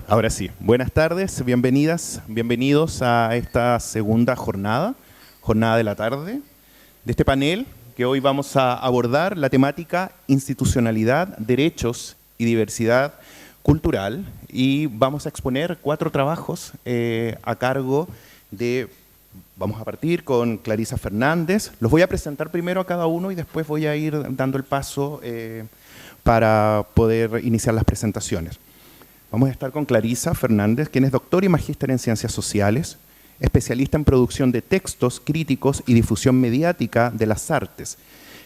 Ahora sí, buenas tardes, bienvenidas, bienvenidos a esta segunda jornada de la tarde, de este panel que hoy vamos a abordar la temática institucionalidad, derechos y diversidad cultural, y vamos a exponer 4 trabajos a cargo de, vamos a partir con Clarisa Fernández. Los voy a presentar primero a cada uno y después voy a ir dando el paso para poder iniciar las presentaciones. Vamos a estar con Clarisa Fernández, quien es doctor y magíster en Ciencias Sociales, especialista en producción de textos críticos y difusión mediática de las artes,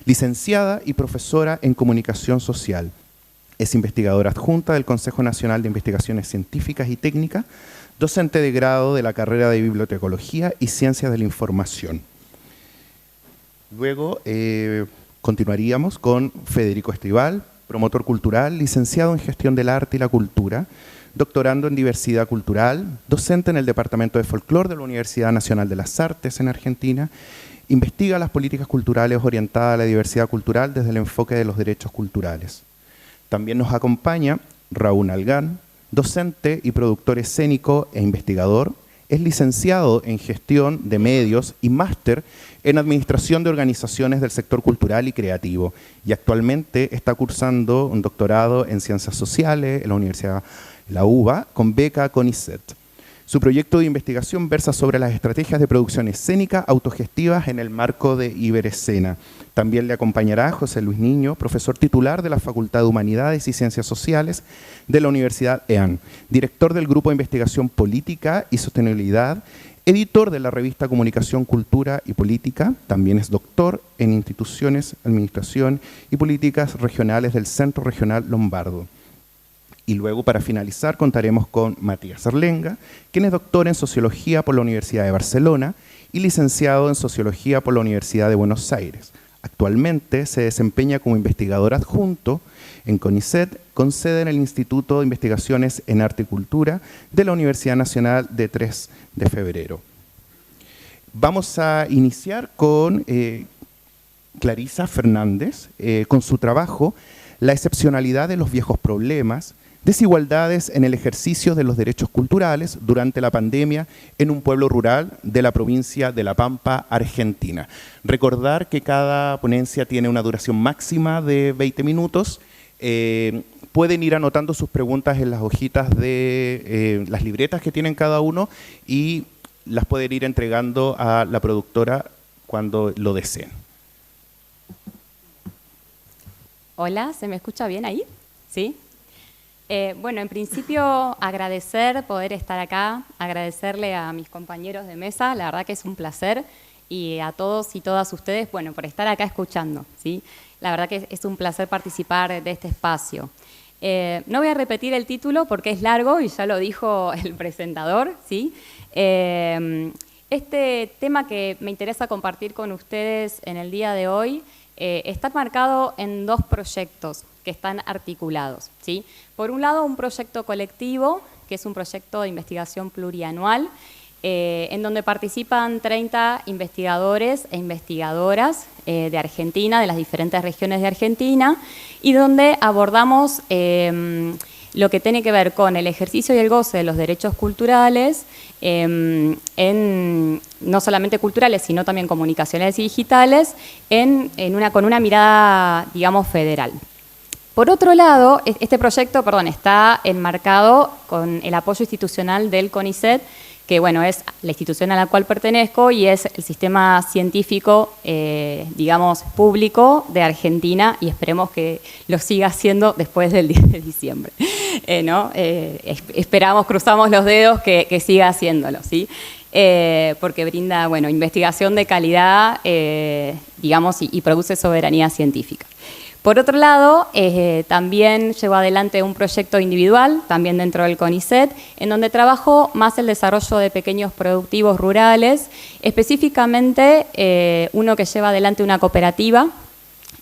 licenciada y profesora en Comunicación Social. Es investigadora adjunta del Consejo Nacional de Investigaciones Científicas y Técnicas, docente de grado de la carrera de Bibliotecología y Ciencias de la Información. Luego continuaríamos con Federico Escribal, promotor cultural, licenciado en Gestión del Arte y la Cultura, doctorando en Diversidad Cultural, docente en el Departamento de Folclore de la Universidad Nacional de las Artes en Argentina, investiga las políticas culturales orientadas a la diversidad cultural desde el enfoque de los derechos culturales. También nos acompaña Raúl Algán, docente y productor escénico e investigador, es licenciado en Gestión de Medios y máster en Administración de Organizaciones del Sector Cultural y Creativo, y actualmente está cursando un doctorado en Ciencias Sociales en la Universidad La UBA con beca CONICET. Su proyecto de investigación versa sobre las estrategias de producción escénica autogestivas en el marco de Iberescena. También le acompañará José Luis Niño, profesor titular de la Facultad de Humanidades y Ciencias Sociales de la Universidad EAN, director del Grupo de Investigación Política y Sostenibilidad, editor de la revista Comunicación, Cultura y Política, también es doctor en Instituciones, Administración y Políticas Regionales del Centro Regional Lombardo. Y luego, para finalizar, contaremos con Matías Arlenga, quien es doctor en Sociología por la Universidad de Barcelona y licenciado en Sociología por la Universidad de Buenos Aires. Actualmente se desempeña como investigador adjunto en CONICET, con sede en el Instituto de Investigaciones en Arte y Cultura de la Universidad Nacional de 3 de Febrero. Vamos a iniciar con Clarisa Fernández, con su trabajo La excepcionalidad de los viejos problemas, desigualdades en el ejercicio de los derechos culturales durante la pandemia en un pueblo rural de la provincia de La Pampa, Argentina. Recordar que cada ponencia tiene una duración máxima de 20 minutos. Pueden ir anotando sus preguntas en las hojitas de las libretas que tienen cada uno y las pueden ir entregando a la productora cuando lo deseen. Hola, ¿se me escucha bien ahí? ¿Sí? Bueno, en principio agradecer poder estar acá, agradecerle a mis compañeros de mesa, la verdad que es un placer, y a todos y todas ustedes, bueno, por estar acá escuchando, ¿sí? La verdad que es un placer participar de este espacio. No voy a repetir el título porque es largo y ya lo dijo el presentador, ¿sí? Este tema que me interesa compartir con ustedes en el día de hoy está marcado en 2 proyectos que están articulados, ¿sí? Por un lado, un proyecto colectivo, que es un proyecto de investigación plurianual, en donde participan 30 investigadores e investigadoras de Argentina, de las diferentes regiones de Argentina, y donde abordamos lo que tiene que ver con el ejercicio y el goce de los derechos culturales, no solamente culturales, sino también comunicacionales y digitales, con una mirada, digamos, federal. Por otro lado, este proyecto, está enmarcado con el apoyo institucional del CONICET, que bueno, es la institución a la cual pertenezco y es el sistema científico, digamos, público de Argentina, y esperemos que lo siga haciendo después del 10 de diciembre. ¿No? Esperamos, cruzamos los dedos que siga haciéndolo, ¿sí? Porque brinda, bueno, investigación de calidad, digamos, y produce soberanía científica. Por otro lado, también llevo adelante un proyecto individual, también dentro del CONICET, en donde trabajo más el desarrollo de pequeños productivos rurales, específicamente uno que lleva adelante una cooperativa,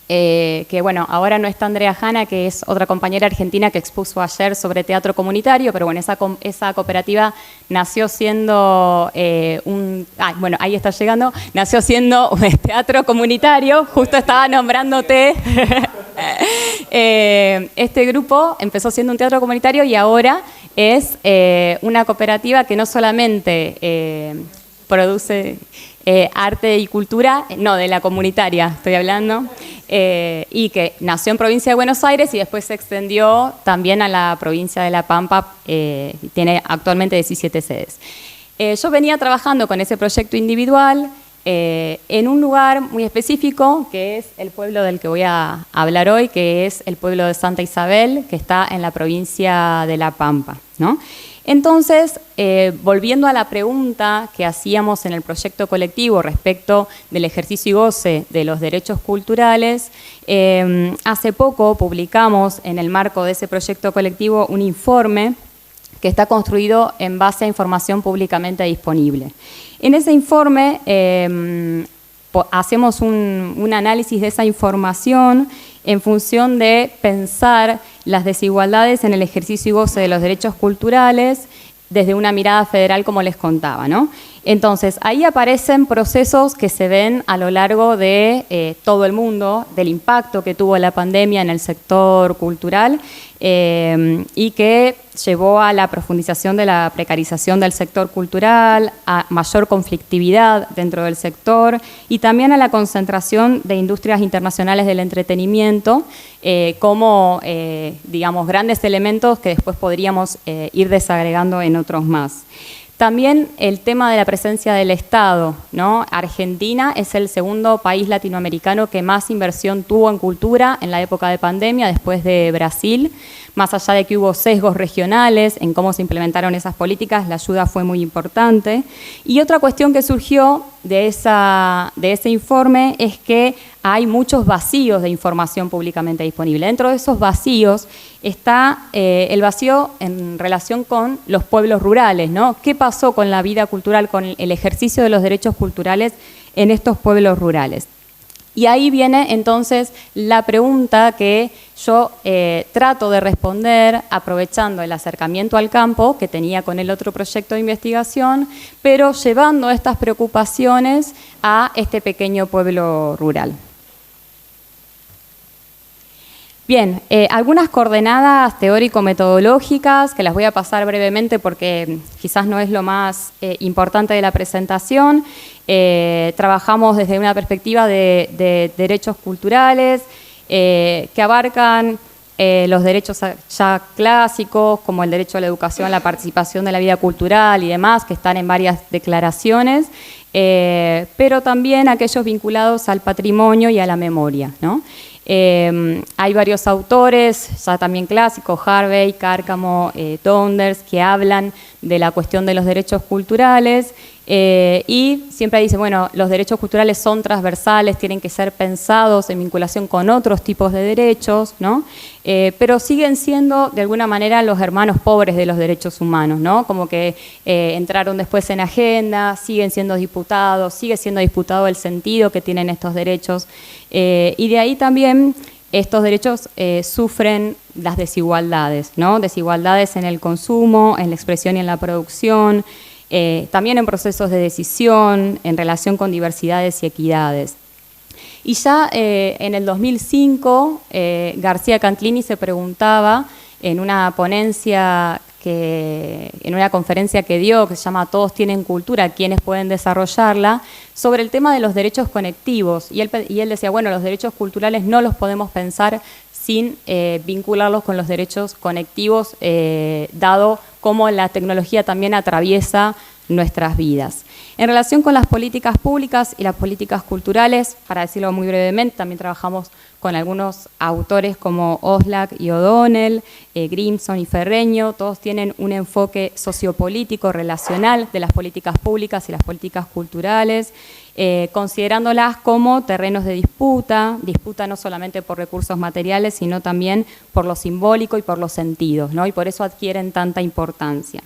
que bueno, ahora no está Andrea Hanna, que es otra compañera argentina que expuso ayer sobre teatro comunitario, pero bueno, esa cooperativa nació siendo bueno, ahí está llegando, nació siendo un teatro comunitario, justo estaba nombrándote. Este grupo empezó siendo un teatro comunitario y ahora es una cooperativa que no solamente produce arte y cultura, no, de la comunitaria estoy hablando, y que nació en provincia de Buenos Aires y después se extendió también a la provincia de La Pampa, tiene actualmente 17 sedes. Yo venía trabajando con ese proyecto individual en un lugar muy específico, que es el pueblo del que voy a hablar hoy, que es el pueblo de Santa Isabel, que está en la provincia de La Pampa, ¿no? Entonces, volviendo a la pregunta que hacíamos en el proyecto colectivo respecto del ejercicio y goce de los derechos culturales, hace poco publicamos en el marco de ese proyecto colectivo un informe que está construido en base a información públicamente disponible. En ese informe hacemos un análisis de esa información en función de pensar las desigualdades en el ejercicio y goce de los derechos culturales desde una mirada federal, como les contaba, ¿no? Entonces, ahí aparecen procesos que se ven a lo largo de todo el mundo, del impacto que tuvo la pandemia en el sector cultural y que llevó a la profundización de la precarización del sector cultural, a mayor conflictividad dentro del sector y también a la concentración de industrias internacionales del entretenimiento como, digamos, grandes elementos que después podríamos ir desagregando en otros más. También el tema de la presencia del Estado, ¿no? Argentina es el segundo país latinoamericano que más inversión tuvo en cultura en la época de pandemia, después de Brasil. Más allá de que hubo sesgos regionales en cómo se implementaron esas políticas, la ayuda fue muy importante. Y otra cuestión que surgió de ese informe es que hay muchos vacíos de información públicamente disponible. Dentro de esos vacíos está el vacío en relación con los pueblos rurales, ¿no? ¿Qué pasó con la vida cultural, con el ejercicio de los derechos culturales en estos pueblos rurales? Y ahí viene entonces la pregunta que yo trato de responder aprovechando el acercamiento al campo que tenía con el otro proyecto de investigación, pero llevando estas preocupaciones a este pequeño pueblo rural. Bien, algunas coordenadas teórico-metodológicas que las voy a pasar brevemente porque quizás no es lo más importante de la presentación. Trabajamos desde una perspectiva de derechos culturales que abarcan los derechos ya clásicos, como el derecho a la educación, la participación de la vida cultural y demás, que están en varias declaraciones, pero también aquellos vinculados al patrimonio y a la memoria, ¿no? Hay varios autores, ya también clásicos, Harvey, Cárcamo, Donders, que hablan de la cuestión de los derechos culturales y siempre dice, bueno, los derechos culturales son transversales, tienen que ser pensados en vinculación con otros tipos de derechos, ¿no? Pero siguen siendo de alguna manera los hermanos pobres de los derechos humanos, ¿no? Como que entraron después en agenda, siguen siendo disputados, sigue siendo disputado el sentido que tienen estos derechos y de ahí también estos derechos sufren las desigualdades, ¿no? Desigualdades en el consumo, en la expresión y en la producción, también en procesos de decisión, en relación con diversidades y equidades. Y ya en el 2005, García Cantlini se preguntaba en una ponencia, en una conferencia que dio, que se llama Todos tienen cultura, ¿quiénes pueden desarrollarla?, sobre el tema de los derechos conectivos. Y él decía, bueno, los derechos culturales no los podemos pensar sin vincularlos con los derechos conectivos, dado cómo la tecnología también atraviesa nuestras vidas. En relación con las políticas públicas y las políticas culturales, para decirlo muy brevemente, también trabajamos con algunos autores como Oslak y O'Donnell, Grimson y Ferreño, todos tienen un enfoque sociopolítico, relacional de las políticas públicas y las políticas culturales, considerándolas como terrenos de disputa no solamente por recursos materiales, sino también por lo simbólico y por los sentidos, ¿no? Y por eso adquieren tanta importancia.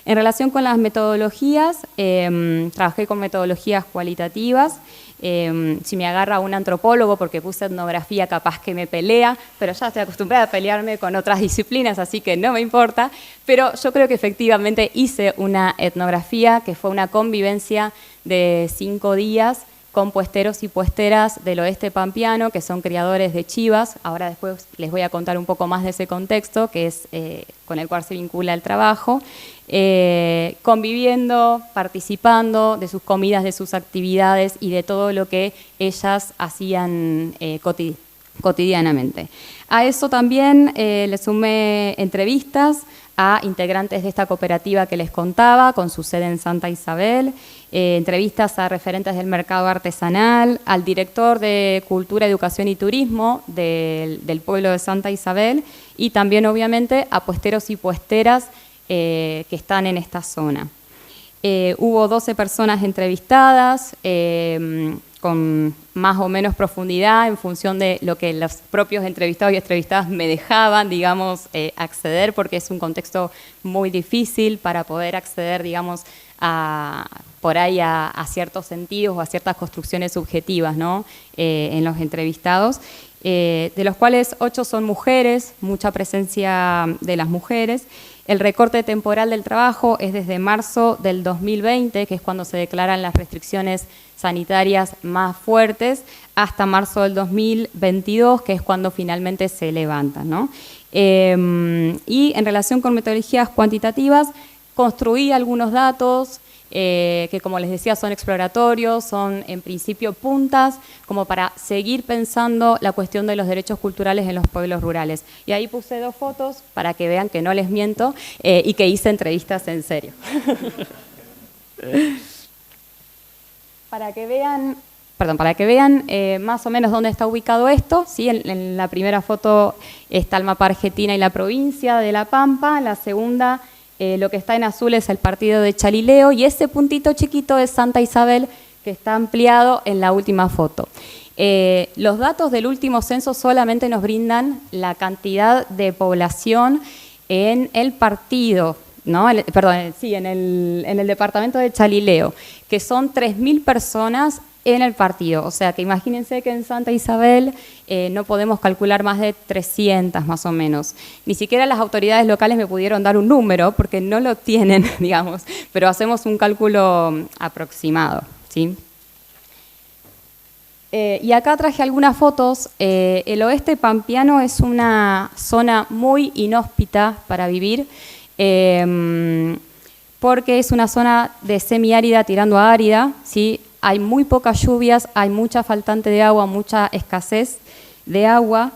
En relación con las metodologías, trabajé con metodologías cualitativas. Si me agarra un antropólogo porque puse etnografía, capaz que me pelea, pero ya estoy acostumbrada a pelearme con otras disciplinas, así que no me importa. Pero yo creo que efectivamente hice una etnografía que fue una convivencia de 5 días con puesteros y puesteras del oeste pampeano, que son criadores de chivas. Ahora después les voy a contar un poco más de ese contexto, que es con el cual se vincula el trabajo, conviviendo, participando de sus comidas, de sus actividades y de todo lo que ellas hacían cotidianamente. A eso también le sumé entrevistas a integrantes de esta cooperativa que les contaba, con su sede en Santa Isabel, entrevistas a referentes del mercado artesanal, al director de Cultura, Educación y Turismo del pueblo de Santa Isabel y también, obviamente, a puesteros y puesteras que están en esta zona. Hubo 12 personas entrevistadas, con más o menos profundidad en función de lo que los propios entrevistados y entrevistadas me dejaban, digamos, acceder, porque es un contexto muy difícil para poder acceder, digamos, por ahí a ciertos sentidos o a ciertas construcciones subjetivas, ¿no? En los entrevistados, de los cuales 8 son mujeres, mucha presencia de las mujeres. El recorte temporal del trabajo es desde marzo del 2020, que es cuando se declaran las restricciones sanitarias más fuertes, hasta marzo del 2022, que es cuando finalmente se levantan, ¿no? Y en relación con metodologías cuantitativas, construí algunos datos que, como les decía, son exploratorios, son en principio puntas, como para seguir pensando la cuestión de los derechos culturales en los pueblos rurales. Y ahí puse 2 fotos para que vean que no les miento y que hice entrevistas en serio. Para que vean más o menos dónde está ubicado esto, ¿sí? En la primera foto está el mapa Argentina y la provincia de La Pampa, en la segunda lo que está en azul es el partido de Chalileo y ese puntito chiquito es Santa Isabel, que está ampliado en la última foto. Los datos del último censo solamente nos brindan la cantidad de población en el partido, ¿no? En el departamento de Chalileo, que son 3.000 personas en el partido. O sea, que imagínense que en Santa Isabel no podemos calcular más de 300 más o menos. Ni siquiera las autoridades locales me pudieron dar un número porque no lo tienen, digamos, pero hacemos un cálculo aproximado, ¿sí? Y acá traje algunas fotos. El oeste pampeano es una zona muy inhóspita para vivir, porque es una zona de semiárida tirando a árida, ¿sí? Hay muy pocas lluvias, hay mucha faltante de agua, mucha escasez de agua.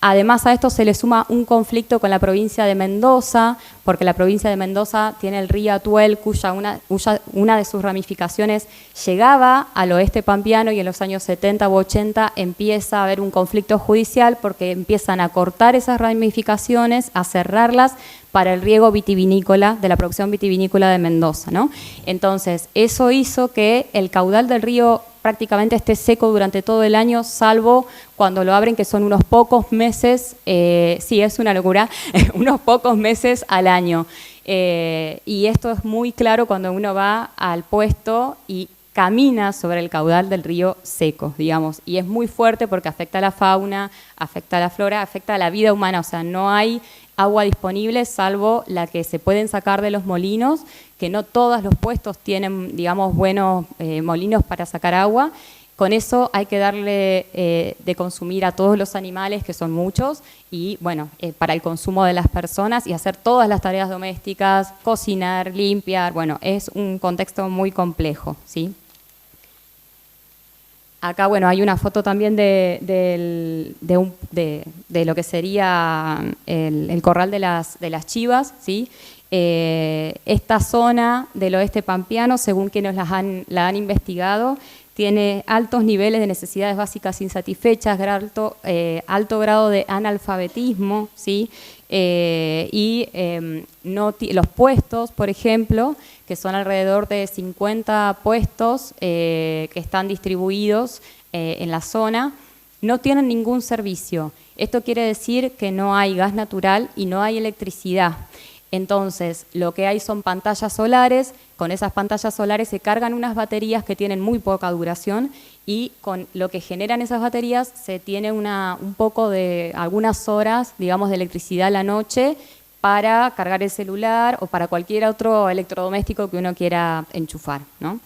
Además a esto se le suma un conflicto con la provincia de Mendoza, porque la provincia de Mendoza tiene el río Atuel, cuya una de sus ramificaciones llegaba al oeste pampeano y en los años 70 u 80 empieza a haber un conflicto judicial porque empiezan a cortar esas ramificaciones, a cerrarlas para el riego vitivinícola, de la producción vitivinícola de Mendoza, ¿no? Entonces, eso hizo que el caudal del río prácticamente esté seco durante todo el año, salvo cuando lo abren, que son unos pocos meses, sí, es una locura, unos pocos meses al año. Y esto es muy claro cuando uno va al puesto y camina sobre el caudal del río seco, digamos, y es muy fuerte porque afecta a la fauna, afecta a la flora, afecta a la vida humana, o sea, no hay agua disponible salvo la que se pueden sacar de los molinos, que no todos los puestos tienen, digamos, buenos molinos para sacar agua. Con eso hay que darle de consumir a todos los animales, que son muchos, y bueno, para el consumo de las personas y hacer todas las tareas domésticas, cocinar, limpiar, bueno, es un contexto muy complejo, ¿sí? Acá, bueno, hay una foto también de lo que sería el corral de las chivas, ¿sí? Esta zona del oeste pampeano, según quienes la han investigado, tiene altos niveles de necesidades básicas insatisfechas, alto grado de analfabetismo, ¿sí? Los puestos, por ejemplo, que son alrededor de 50 puestos que están distribuidos en la zona, no tienen ningún servicio. Esto quiere decir que no hay gas natural y no hay electricidad. Entonces, lo que hay son pantallas solares. Con esas pantallas solares se cargan unas baterías que tienen muy poca duración y con lo que generan esas baterías se tiene un poco de algunas horas, digamos, de electricidad a la noche para cargar el celular o para cualquier otro electrodoméstico que uno quiera enchufar, ¿no?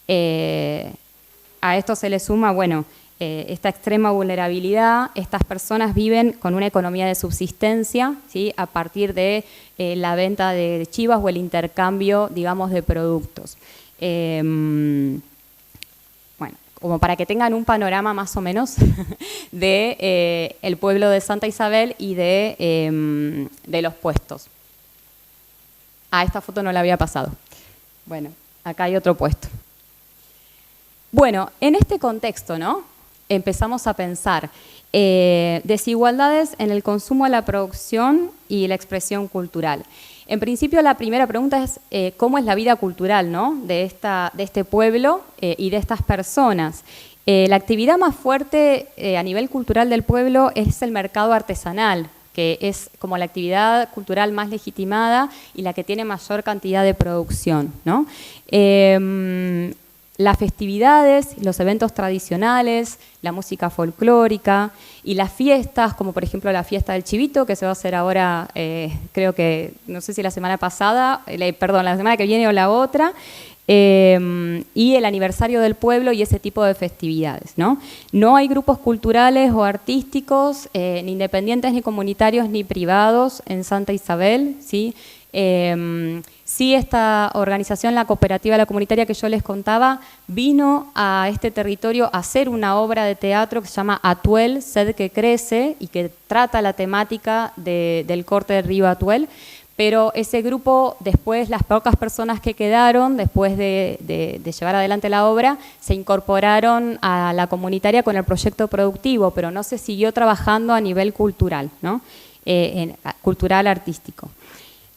A esto se le suma, bueno, esta extrema vulnerabilidad. Estas personas viven con una economía de subsistencia, ¿sí?, a partir de la venta de chivas o el intercambio, digamos, de productos. Bueno, como para que tengan un panorama más o menos de el pueblo de Santa Isabel y de los puestos. Esta foto no la había pasado. Bueno, acá hay otro puesto. Bueno, en este contexto, ¿no?, empezamos a pensar desigualdades en el consumo, la producción y la expresión cultural. En principio, la primera pregunta es cómo es la vida cultural, ¿no?, de este pueblo y de estas personas. La actividad más fuerte a nivel cultural del pueblo es el mercado artesanal, que es como la actividad cultural más legitimada y la que tiene mayor cantidad de producción, ¿no? Las festividades, los eventos tradicionales, la música folclórica y las fiestas, como por ejemplo la fiesta del Chivito, que se va a hacer ahora, creo que, no sé si la semana pasada, perdón, la semana que viene o la otra, y el aniversario del pueblo y ese tipo de festividades, ¿no? No hay grupos culturales o artísticos, ni independientes, ni comunitarios, ni privados en Santa Isabel, ¿sí? Sí, esta organización, la cooperativa, la comunitaria que yo les contaba, vino a este territorio a hacer una obra de teatro que se llama Atuel, Sed que Crece, y que trata la temática del corte del río Atuel. Pero ese grupo, después, las pocas personas que quedaron, después de llevar adelante la obra, se incorporaron a la comunitaria con el proyecto productivo, pero no se siguió trabajando a nivel cultural, ¿no? Cultural artístico.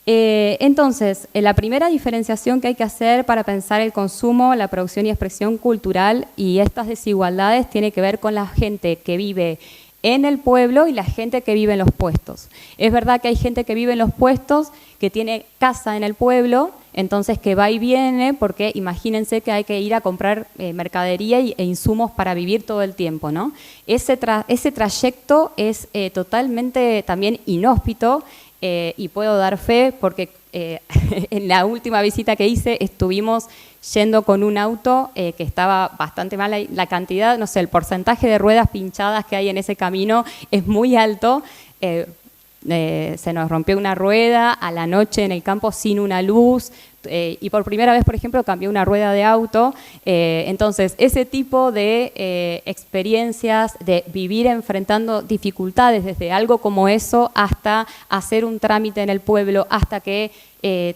Entonces, la primera diferenciación que hay que hacer para pensar el consumo, la producción y expresión cultural y estas desigualdades tiene que ver con la gente que vive en el pueblo y la gente que vive en los puestos. Es verdad que hay gente que vive en los puestos, que tiene casa en el pueblo, entonces que va y viene, porque imagínense que hay que ir a comprar mercadería e insumos para vivir todo el tiempo, ¿no? Ese trayecto es totalmente también inhóspito, y puedo dar fe porque en la última visita que hice estuvimos yendo con un auto que estaba bastante mal, la cantidad, no sé, el porcentaje de ruedas pinchadas que hay en ese camino es muy alto. Se nos rompió una rueda a la noche en el campo sin una luz, y por primera vez, por ejemplo, cambié una rueda de auto. Entonces, ese tipo de experiencias de vivir enfrentando dificultades, desde algo como eso hasta hacer un trámite en el pueblo, hasta que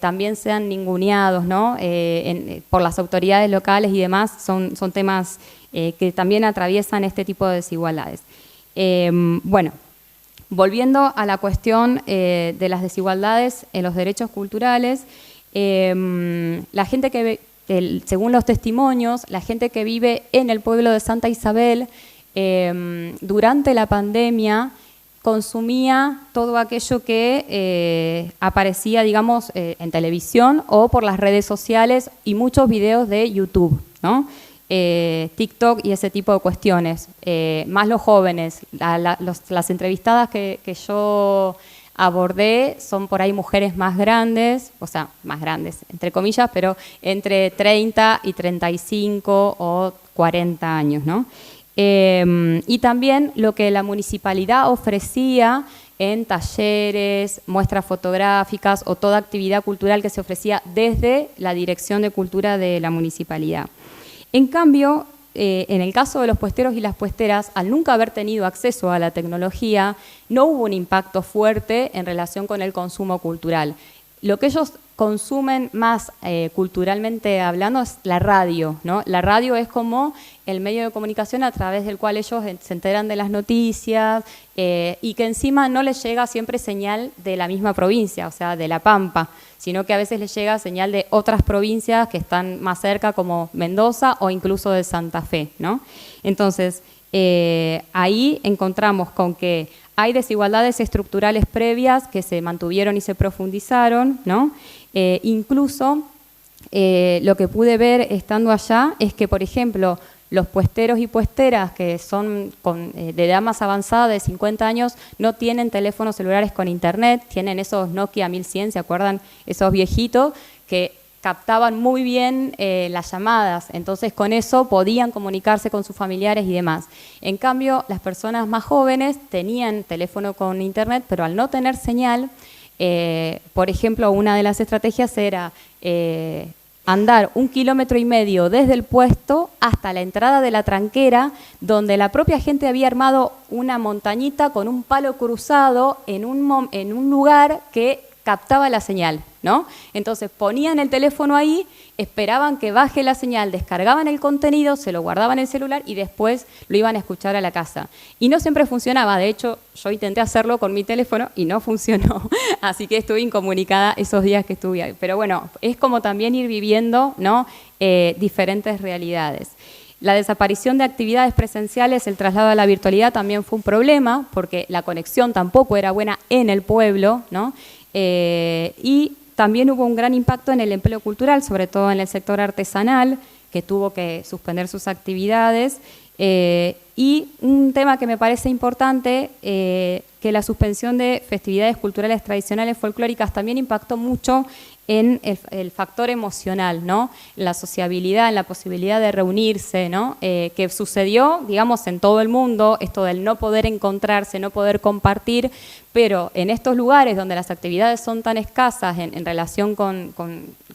también sean ninguneados, ¿no?, por las autoridades locales y demás, son temas que también atraviesan este tipo de desigualdades. Bueno, volviendo a la cuestión de las desigualdades en los derechos culturales, la gente que según los testimonios, la gente que vive en el pueblo de Santa Isabel, durante la pandemia consumía todo aquello que aparecía, digamos, en televisión o por las redes sociales y muchos videos de YouTube, ¿no? TikTok y ese tipo de cuestiones. Más los jóvenes, las entrevistadas que yo abordé son por ahí mujeres más grandes, o sea, más grandes, entre comillas, pero entre 30 y 35 o 40 años, ¿no? Y también lo que la municipalidad ofrecía en talleres, muestras fotográficas o toda actividad cultural que se ofrecía desde la Dirección de Cultura de la municipalidad. En cambio, en el caso de los puesteros y las puesteras, al nunca haber tenido acceso a la tecnología, no hubo un impacto fuerte en relación con el consumo cultural. Lo que ellos consumen más culturalmente hablando es la radio, ¿no? La radio es como el medio de comunicación a través del cual ellos se enteran de las noticias, y que encima no les llega siempre señal de la misma provincia, o sea, de La Pampa, sino que a veces les llega señal de otras provincias que están más cerca, como Mendoza o incluso de Santa Fe, ¿no? Entonces, ahí encontramos con que hay desigualdades estructurales previas que se mantuvieron y se profundizaron, ¿no? Incluso lo que pude ver estando allá es que, por ejemplo, los puesteros y puesteras que son de edad más avanzada, de 50 años, no tienen teléfonos celulares con internet, tienen esos Nokia 1100, ¿se acuerdan? Esos viejitos que captaban muy bien las llamadas, entonces con eso podían comunicarse con sus familiares y demás. En cambio, las personas más jóvenes tenían teléfono con internet, pero al no tener señal, por ejemplo, una de las estrategias era andar 1,5 kilómetros desde el puesto hasta la entrada de la tranquera, donde la propia gente había armado una montañita con un palo cruzado en un lugar que captaba la señal, ¿no? Entonces ponían el teléfono ahí, esperaban que baje la señal, descargaban el contenido, se lo guardaban en el celular y después lo iban a escuchar a la casa. Y no siempre funcionaba, de hecho yo intenté hacerlo con mi teléfono y no funcionó, así que estuve incomunicada esos días que estuve ahí. Pero bueno, es como también ir viviendo, ¿no? Diferentes realidades. La desaparición de actividades presenciales, el traslado a la virtualidad también fue un problema, porque la conexión tampoco era buena en el pueblo, ¿no? Y también hubo un gran impacto en el empleo cultural, sobre todo en el sector artesanal, que tuvo que suspender sus actividades. Y un tema que me parece importante, que la suspensión de festividades culturales tradicionales folclóricas también impactó mucho en el factor emocional, ¿no? La sociabilidad, en la posibilidad de reunirse, ¿no? Que sucedió, digamos, en todo el mundo, esto del no poder encontrarse, no poder compartir, pero en estos lugares donde las actividades son tan escasas en relación con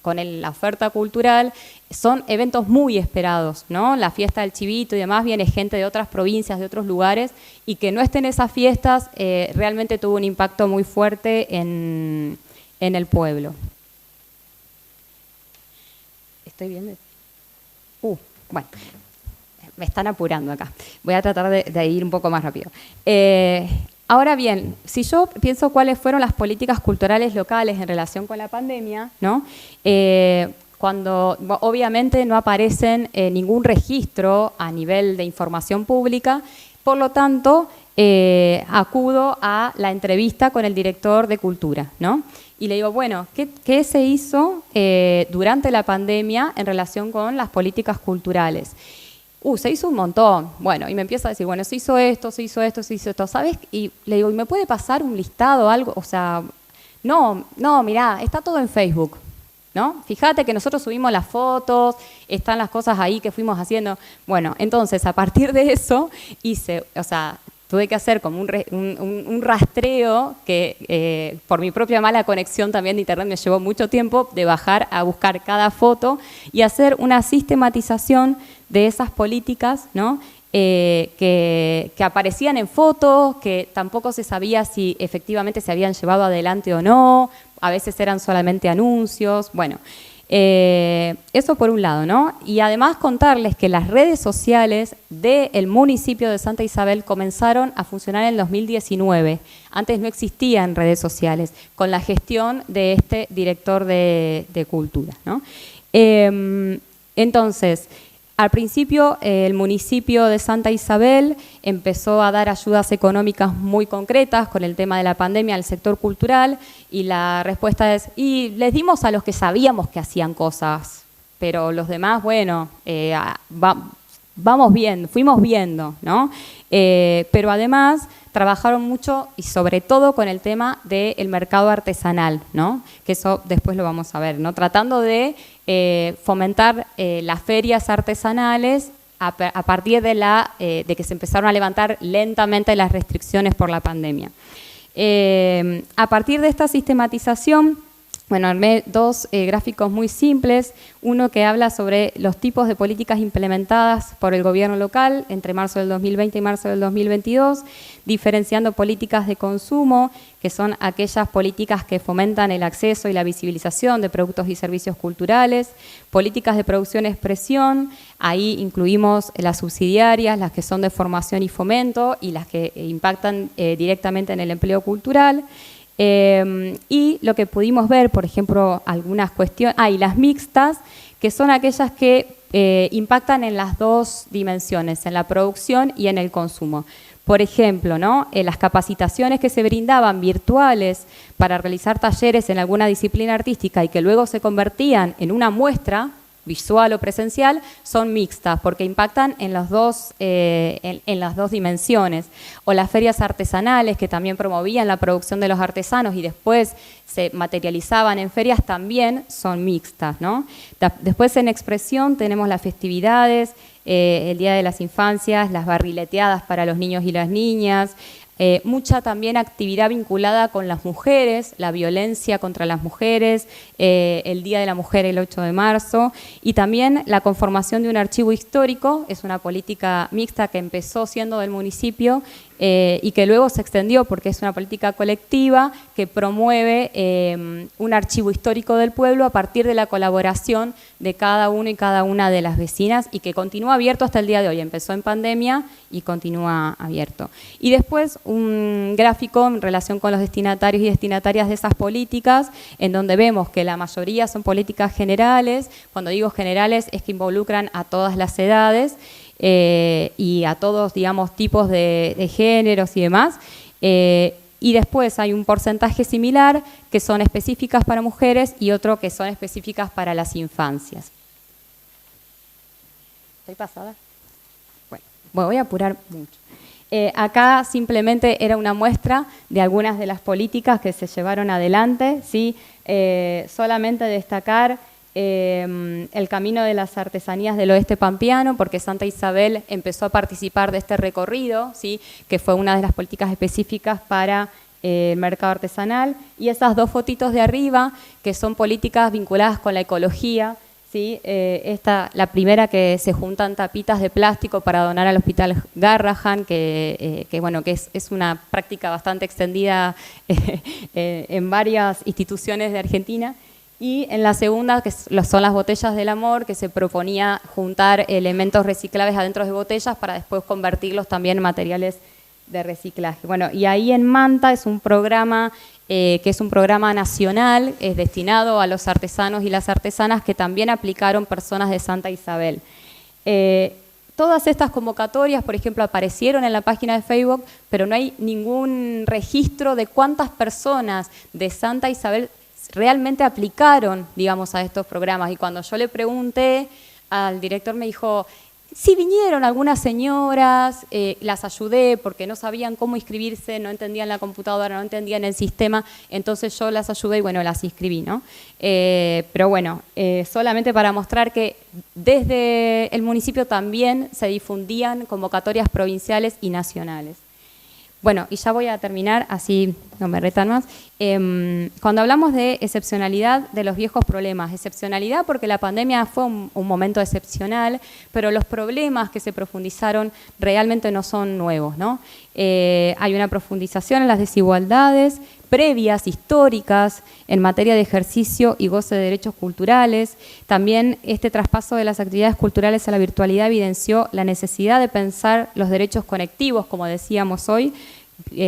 la oferta cultural, son eventos muy esperados, ¿no? La fiesta del Chivito y demás, viene gente de otras provincias, de otros lugares, y que no estén esas fiestas realmente tuvo un impacto muy fuerte en el pueblo. ¿Estoy bien? Bueno, me están apurando acá. Voy a tratar de ir un poco más rápido. Ahora bien, si yo pienso cuáles fueron las políticas culturales locales en relación con la pandemia, ¿no? Cuando obviamente no aparecen ningún registro a nivel de información pública, por lo tanto, acudo a la entrevista con el director de Cultura, ¿no? Y le digo, bueno, ¿qué se hizo durante la pandemia en relación con las políticas culturales? Se hizo un montón. Bueno, y me empieza a decir, bueno, se hizo esto, se hizo esto, se hizo esto, ¿sabes? Y le digo, ¿y me puede pasar un listado, algo? O sea, no, mirá, está todo en Facebook, ¿no? Fíjate que nosotros subimos las fotos, están las cosas ahí que fuimos haciendo. Bueno, entonces, a partir de eso, tuve que hacer como un rastreo que por mi propia mala conexión también de internet me llevó mucho tiempo de bajar a buscar cada foto y hacer una sistematización de esas políticas, ¿no? Que aparecían en fotos, que tampoco se sabía si efectivamente se habían llevado adelante o no, a veces eran solamente anuncios, bueno. Eso por un lado, ¿no? Y además contarles que las redes sociales del municipio de Santa Isabel comenzaron a funcionar en el 2019. Antes no existían redes sociales, con la gestión de este director de cultura, ¿no? Entonces, al principio, el municipio de Santa Isabel empezó a dar ayudas económicas muy concretas con el tema de la pandemia al sector cultural y la respuesta es, y les dimos a los que sabíamos que hacían cosas, pero los demás, bueno, fuimos viendo, ¿no? Pero además trabajaron mucho y sobre todo con el tema del mercado artesanal, ¿no? Que eso después lo vamos a ver, ¿no? Tratando de fomentar las ferias artesanales a partir de que se empezaron a levantar lentamente las restricciones por la pandemia. A partir de esta sistematización, bueno, armé dos gráficos muy simples, uno que habla sobre los tipos de políticas implementadas por el gobierno local entre marzo del 2020 y marzo del 2022, diferenciando políticas de consumo, que son aquellas políticas que fomentan el acceso y la visibilización de productos y servicios culturales, políticas de producción-expresión, ahí incluimos las subsidiarias, las que son de formación y fomento y las que impactan directamente en el empleo cultural. Y lo que pudimos ver, por ejemplo, algunas cuestiones, y las mixtas, que son aquellas que impactan en las dos dimensiones, en la producción y en el consumo. Por ejemplo, ¿no? Las capacitaciones que se brindaban virtuales para realizar talleres en alguna disciplina artística y que luego se convertían en una muestra, visual o presencial, son mixtas, porque impactan en, los dos, en las dos dimensiones. O las ferias artesanales, que también promovían la producción de los artesanos y después se materializaban en ferias, también son mixtas, ¿no? Después en expresión tenemos las festividades, el Día de las Infancias, las barrileteadas para los niños y las niñas, mucha también actividad vinculada con las mujeres, la violencia contra las mujeres, el Día de la Mujer el 8 de marzo, y también la conformación de un archivo histórico. Es una política mixta que empezó siendo del municipio y que luego se extendió porque es una política colectiva que promueve un archivo histórico del pueblo a partir de la colaboración de cada uno y cada una de las vecinas, y que continúa abierto hasta el día de hoy. Empezó en pandemia y continúa abierto. Y después un gráfico en relación con los destinatarios y destinatarias de esas políticas, en donde vemos que la mayoría son políticas generales. Cuando digo generales es que involucran a todas las edades y a todos, digamos, tipos de géneros y demás. Y después hay un porcentaje similar que son específicas para mujeres y otro que son específicas para las infancias. ¿Estoy pasada? Bueno, voy a apurar mucho. Acá simplemente era una muestra de algunas de las políticas que se llevaron adelante, ¿sí? Solamente destacar el Camino de las Artesanías del Oeste Pampeano, porque Santa Isabel empezó a participar de este recorrido, ¿sí? Que fue una de las políticas específicas para el mercado artesanal, y esas dos fotitos de arriba, que son políticas vinculadas con la ecología, ¿sí? La primera, que se juntan tapitas de plástico para donar al Hospital Garrahan, que es una práctica bastante extendida en varias instituciones de Argentina. Y en la segunda, que son las botellas del amor, que se proponía juntar elementos reciclables adentro de botellas para después convertirlos también en materiales de reciclaje. Bueno, y ahí en Manta es un programa que es un programa nacional, es destinado a los artesanos y las artesanas, que también aplicaron personas de Santa Isabel. Todas estas convocatorias, por ejemplo, aparecieron en la página de Facebook, pero no hay ningún registro de cuántas personas de Santa Isabel realmente aplicaron, digamos, a estos programas. Y cuando yo le pregunté al director, me dijo: sí, vinieron algunas señoras, las ayudé porque no sabían cómo inscribirse, no entendían la computadora, no entendían el sistema, entonces yo las ayudé y bueno, las inscribí, ¿no? Pero bueno, solamente para mostrar que desde el municipio también se difundían convocatorias provinciales y nacionales. Bueno, y ya voy a terminar, así no me retan más. Cuando hablamos de excepcionalidad de los viejos problemas, excepcionalidad porque la pandemia fue un momento excepcional, pero los problemas que se profundizaron realmente no son nuevos, ¿no? Hay una profundización en las desigualdades previas, históricas, en materia de ejercicio y goce de derechos culturales. También este traspaso de las actividades culturales a la virtualidad evidenció la necesidad de pensar los derechos conectivos, como decíamos hoy,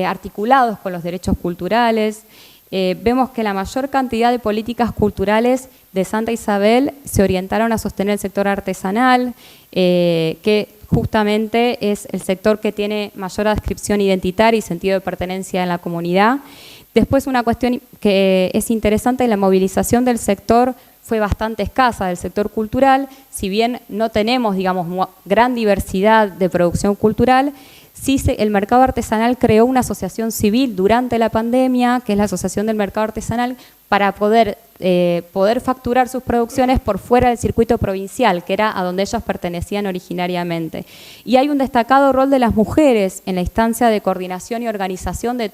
articulados con los derechos culturales. Vemos que la mayor cantidad de políticas culturales de Santa Isabel se orientaron a sostener el sector artesanal, que justamente es el sector que tiene mayor adscripción identitaria y sentido de pertenencia en la comunidad. Después, una cuestión que es interesante: la movilización del sector fue bastante escasa, del sector cultural. Si bien no tenemos, digamos, gran diversidad de producción cultural, sí el mercado artesanal creó una asociación civil durante la pandemia, que es la Asociación del Mercado Artesanal, para poder facturar sus producciones por fuera del circuito provincial, que era a donde ellos pertenecían originariamente. Y hay un destacado rol de las mujeres en la instancia de coordinación y organización de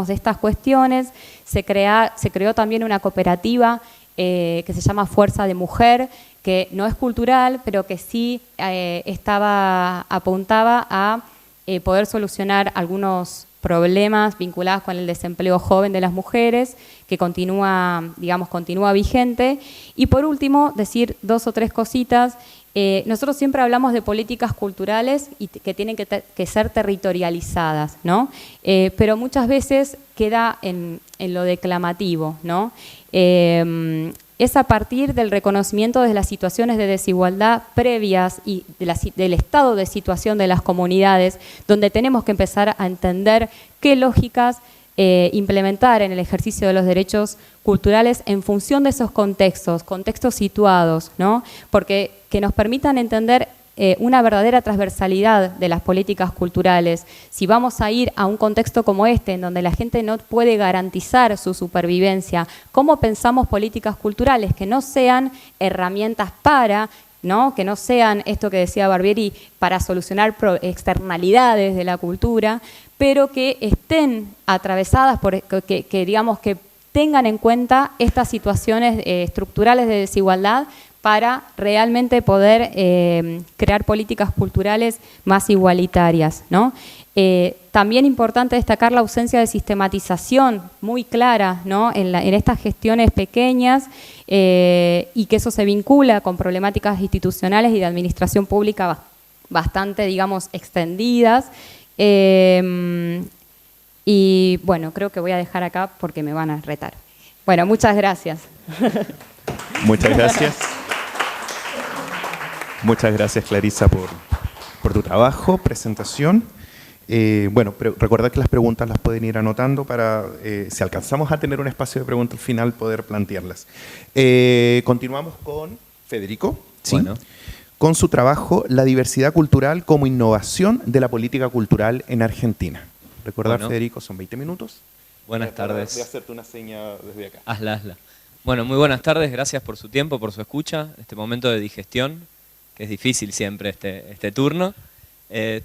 estas cuestiones. Se creó también una cooperativa que se llama Fuerza de Mujer, que no es cultural, pero que sí apuntaba a poder solucionar algunos problemas vinculados con el desempleo joven de las mujeres, que continúa vigente. Y por último, decir dos o tres cositas. Nosotros siempre hablamos de políticas culturales y que tienen que ser territorializadas, ¿no? Pero muchas veces queda en lo declamativo, ¿no? Es a partir del reconocimiento de las situaciones de desigualdad previas y del estado de situación de las comunidades donde tenemos que empezar a entender qué lógicas implementar en el ejercicio de los derechos culturales en función de esos contextos situados, ¿no? Porque que nos permitan entender una verdadera transversalidad de las políticas culturales. Si vamos a ir a un contexto como este, en donde la gente no puede garantizar su supervivencia, ¿cómo pensamos políticas culturales que no sean herramientas para, ¿no? Que no sean esto que decía Barbieri, para solucionar externalidades de la cultura, pero que estén atravesadas por, digamos, que tengan en cuenta estas situaciones estructurales de desigualdad para realmente poder crear políticas culturales más igualitarias, ¿no? También importante destacar la ausencia de sistematización muy clara, ¿no? en estas gestiones pequeñas y que eso se vincula con problemáticas institucionales y de administración pública bastante, digamos, extendidas. Y bueno, creo que voy a dejar acá porque me van a retar. Bueno, muchas gracias. Muchas gracias. Muchas gracias, Clarisa, por tu trabajo, presentación. Bueno, recordad que las preguntas las pueden ir anotando para, si alcanzamos a tener un espacio de preguntas al final, poder plantearlas. Continuamos con Federico, ¿sí? Bueno. Con su trabajo La diversidad cultural como innovación de la política cultural en Argentina. Recordar, bueno, Federico, son 20 minutos. Buenas tardes. Voy a hacerte una seña desde acá. Hazla. Bueno, muy buenas tardes, gracias por su tiempo, por su escucha, este momento de digestión, que es difícil siempre este turno.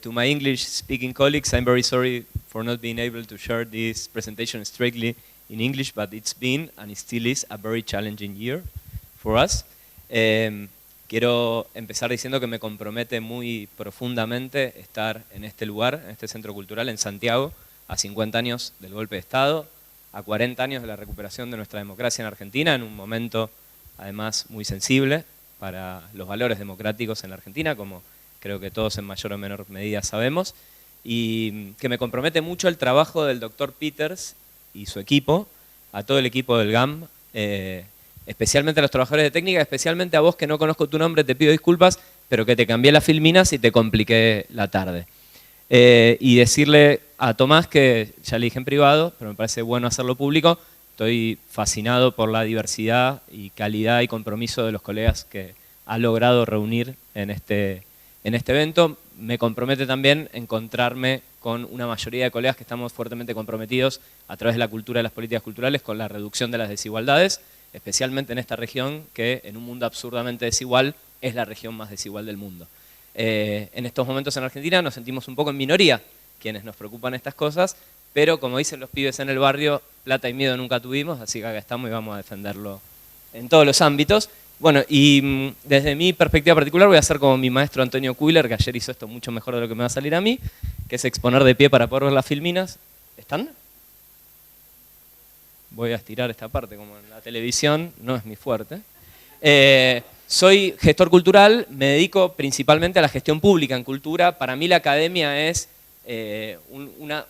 To my English-speaking colleagues, I'm very sorry for not being able to share this presentation strictly in English, but it's been and it still is a very challenging year for us. Quiero empezar diciendo que me compromete muy profundamente estar en este lugar, en este centro cultural en Santiago, a 50 años del golpe de Estado, a 40 años de la recuperación de nuestra democracia en Argentina, en un momento además muy sensible para los valores democráticos en la Argentina, como creo que todos en mayor o menor medida sabemos, y que me compromete mucho el trabajo del doctor Peters y su equipo, a todo el equipo del GAM, especialmente a los trabajadores de técnica, especialmente a vos que no conozco tu nombre, te pido disculpas, pero que te cambié las filminas y te compliqué la tarde. Y decirle a Tomás, que ya le dije en privado, pero me parece bueno hacerlo público, estoy fascinado por la diversidad y calidad y compromiso de los colegas que ha logrado reunir en este evento. Me compromete también encontrarme con una mayoría de colegas que estamos fuertemente comprometidos a través de la cultura y las políticas culturales con la reducción de las desigualdades, especialmente en esta región que en un mundo absurdamente desigual es la región más desigual del mundo. En estos momentos en Argentina nos sentimos un poco en minoría quienes nos preocupan estas cosas, pero como dicen los pibes en el barrio, plata y miedo nunca tuvimos, así que acá estamos y vamos a defenderlo en todos los ámbitos. Bueno, y desde mi perspectiva particular voy a hacer como mi maestro Antonio Kuhler, que ayer hizo esto mucho mejor de lo que me va a salir a mí, que es exponer de pie para poder ver las filminas. ¿Están? Voy a estirar esta parte, como en la televisión, no es mi fuerte. Soy gestor cultural, me dedico principalmente a la gestión pública en cultura. Para mí la academia es un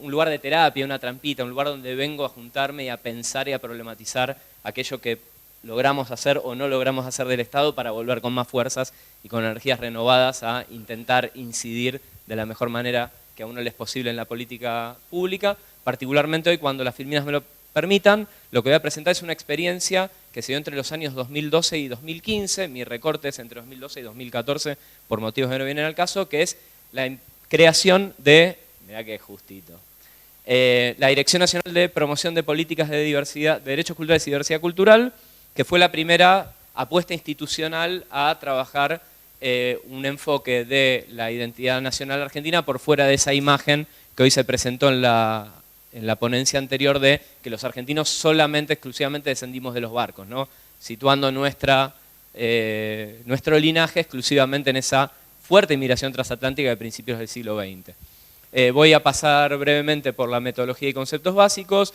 lugar de terapia, una trampita, un lugar donde vengo a juntarme y a pensar y a problematizar aquello que logramos hacer o no logramos hacer del Estado para volver con más fuerzas y con energías renovadas a intentar incidir de la mejor manera que a uno le es posible en la política pública. Particularmente hoy, cuando las filminas me lo permitan, lo que voy a presentar es una experiencia que se dio entre los años 2012 y 2015, mi recorte es entre 2012 y 2014, por motivos que no vienen al caso, que es la creación de, mirá que justito, la Dirección Nacional de Promoción de Políticas de Diversidad, de Derechos Culturales y Diversidad Cultural, que fue la primera apuesta institucional a trabajar un enfoque de la identidad nacional argentina por fuera de esa imagen que hoy se presentó en la ponencia anterior de que los argentinos solamente, exclusivamente descendimos de los barcos, ¿no? Situando nuestro linaje exclusivamente en esa fuerte inmigración transatlántica de principios del siglo XX. Voy a pasar brevemente por la metodología y conceptos básicos,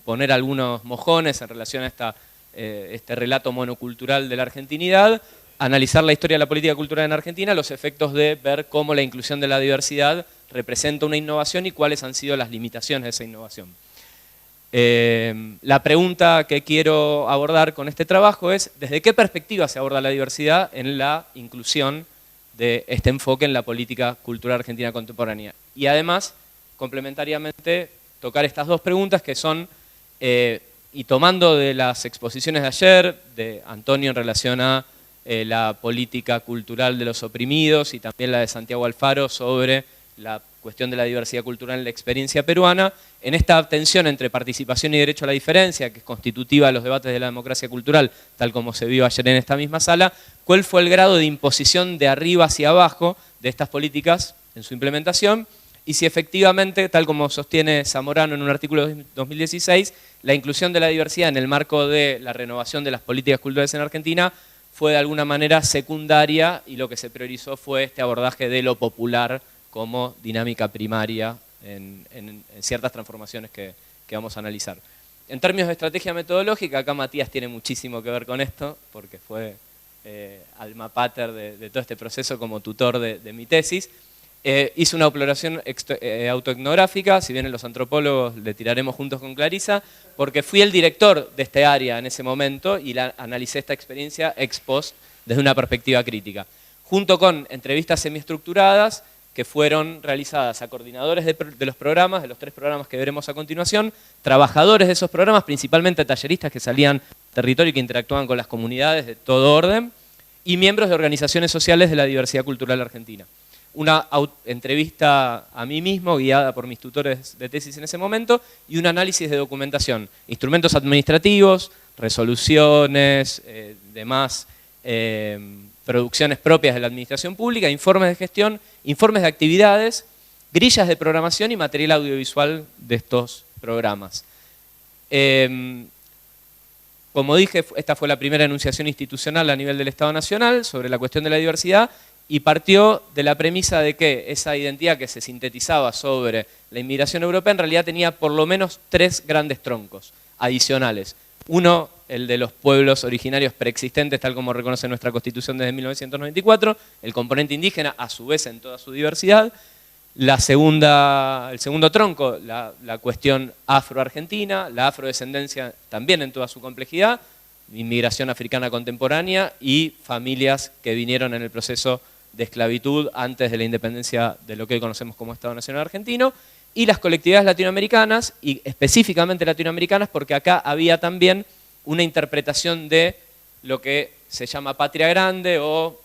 poner algunos mojones en relación a este relato monocultural de la argentinidad, analizar la historia de la política cultural en Argentina, los efectos de ver cómo la inclusión de la diversidad representa una innovación y cuáles han sido las limitaciones de esa innovación. La pregunta que quiero abordar con este trabajo es ¿desde qué perspectiva se aborda la diversidad en la inclusión de este enfoque en la política cultural argentina contemporánea? Y además, complementariamente tocar estas dos preguntas que son, y tomando de las exposiciones de ayer, de Antonio en relación a la política cultural de los oprimidos y también la de Santiago Alfaro sobre la cuestión de la diversidad cultural en la experiencia peruana, en esta tensión entre participación y derecho a la diferencia, que es constitutiva de los debates de la democracia cultural, tal como se vio ayer en esta misma sala, ¿cuál fue el grado de imposición de arriba hacia abajo de estas políticas en su implementación? Y si efectivamente, tal como sostiene Zamorano en un artículo de 2016, la inclusión de la diversidad en el marco de la renovación de las políticas culturales en Argentina fue de alguna manera secundaria y lo que se priorizó fue este abordaje de lo popular como dinámica primaria en ciertas transformaciones que vamos a analizar. En términos de estrategia metodológica, acá Matías tiene muchísimo que ver con esto, porque fue alma pater de todo este proceso como tutor de mi tesis. Hice una exploración autoetnográfica, si bien los antropólogos le tiraremos juntos con Clarisa, porque fui el director de este área en ese momento y analicé esta experiencia ex post desde una perspectiva crítica, junto con entrevistas semiestructuradas que fueron realizadas a coordinadores de los programas, de los 3 programas que veremos a continuación, trabajadores de esos programas, principalmente talleristas que salían al territorio y que interactuaban con las comunidades de todo orden, y miembros de organizaciones sociales de la diversidad cultural argentina. Una entrevista a mí mismo, guiada por mis tutores de tesis en ese momento, y un análisis de documentación, instrumentos administrativos, resoluciones, demás producciones propias de la administración pública, informes de gestión, informes de actividades, grillas de programación y material audiovisual de estos programas. Como dije, esta fue la primera enunciación institucional a nivel del Estado Nacional sobre la cuestión de la diversidad y partió de la premisa de que esa identidad que se sintetizaba sobre la inmigración europea en realidad tenía por lo menos 3 grandes troncos adicionales. Uno, el de los pueblos originarios preexistentes, tal como reconoce nuestra Constitución desde 1994, el componente indígena, a su vez en toda su diversidad. El segundo tronco, la cuestión afroargentina, la afrodescendencia también en toda su complejidad, inmigración africana contemporánea y familias que vinieron en el proceso de esclavitud antes de la independencia de lo que hoy conocemos como Estado Nacional Argentino, y las colectividades latinoamericanas, y específicamente latinoamericanas, porque acá había también una interpretación de lo que se llama patria grande o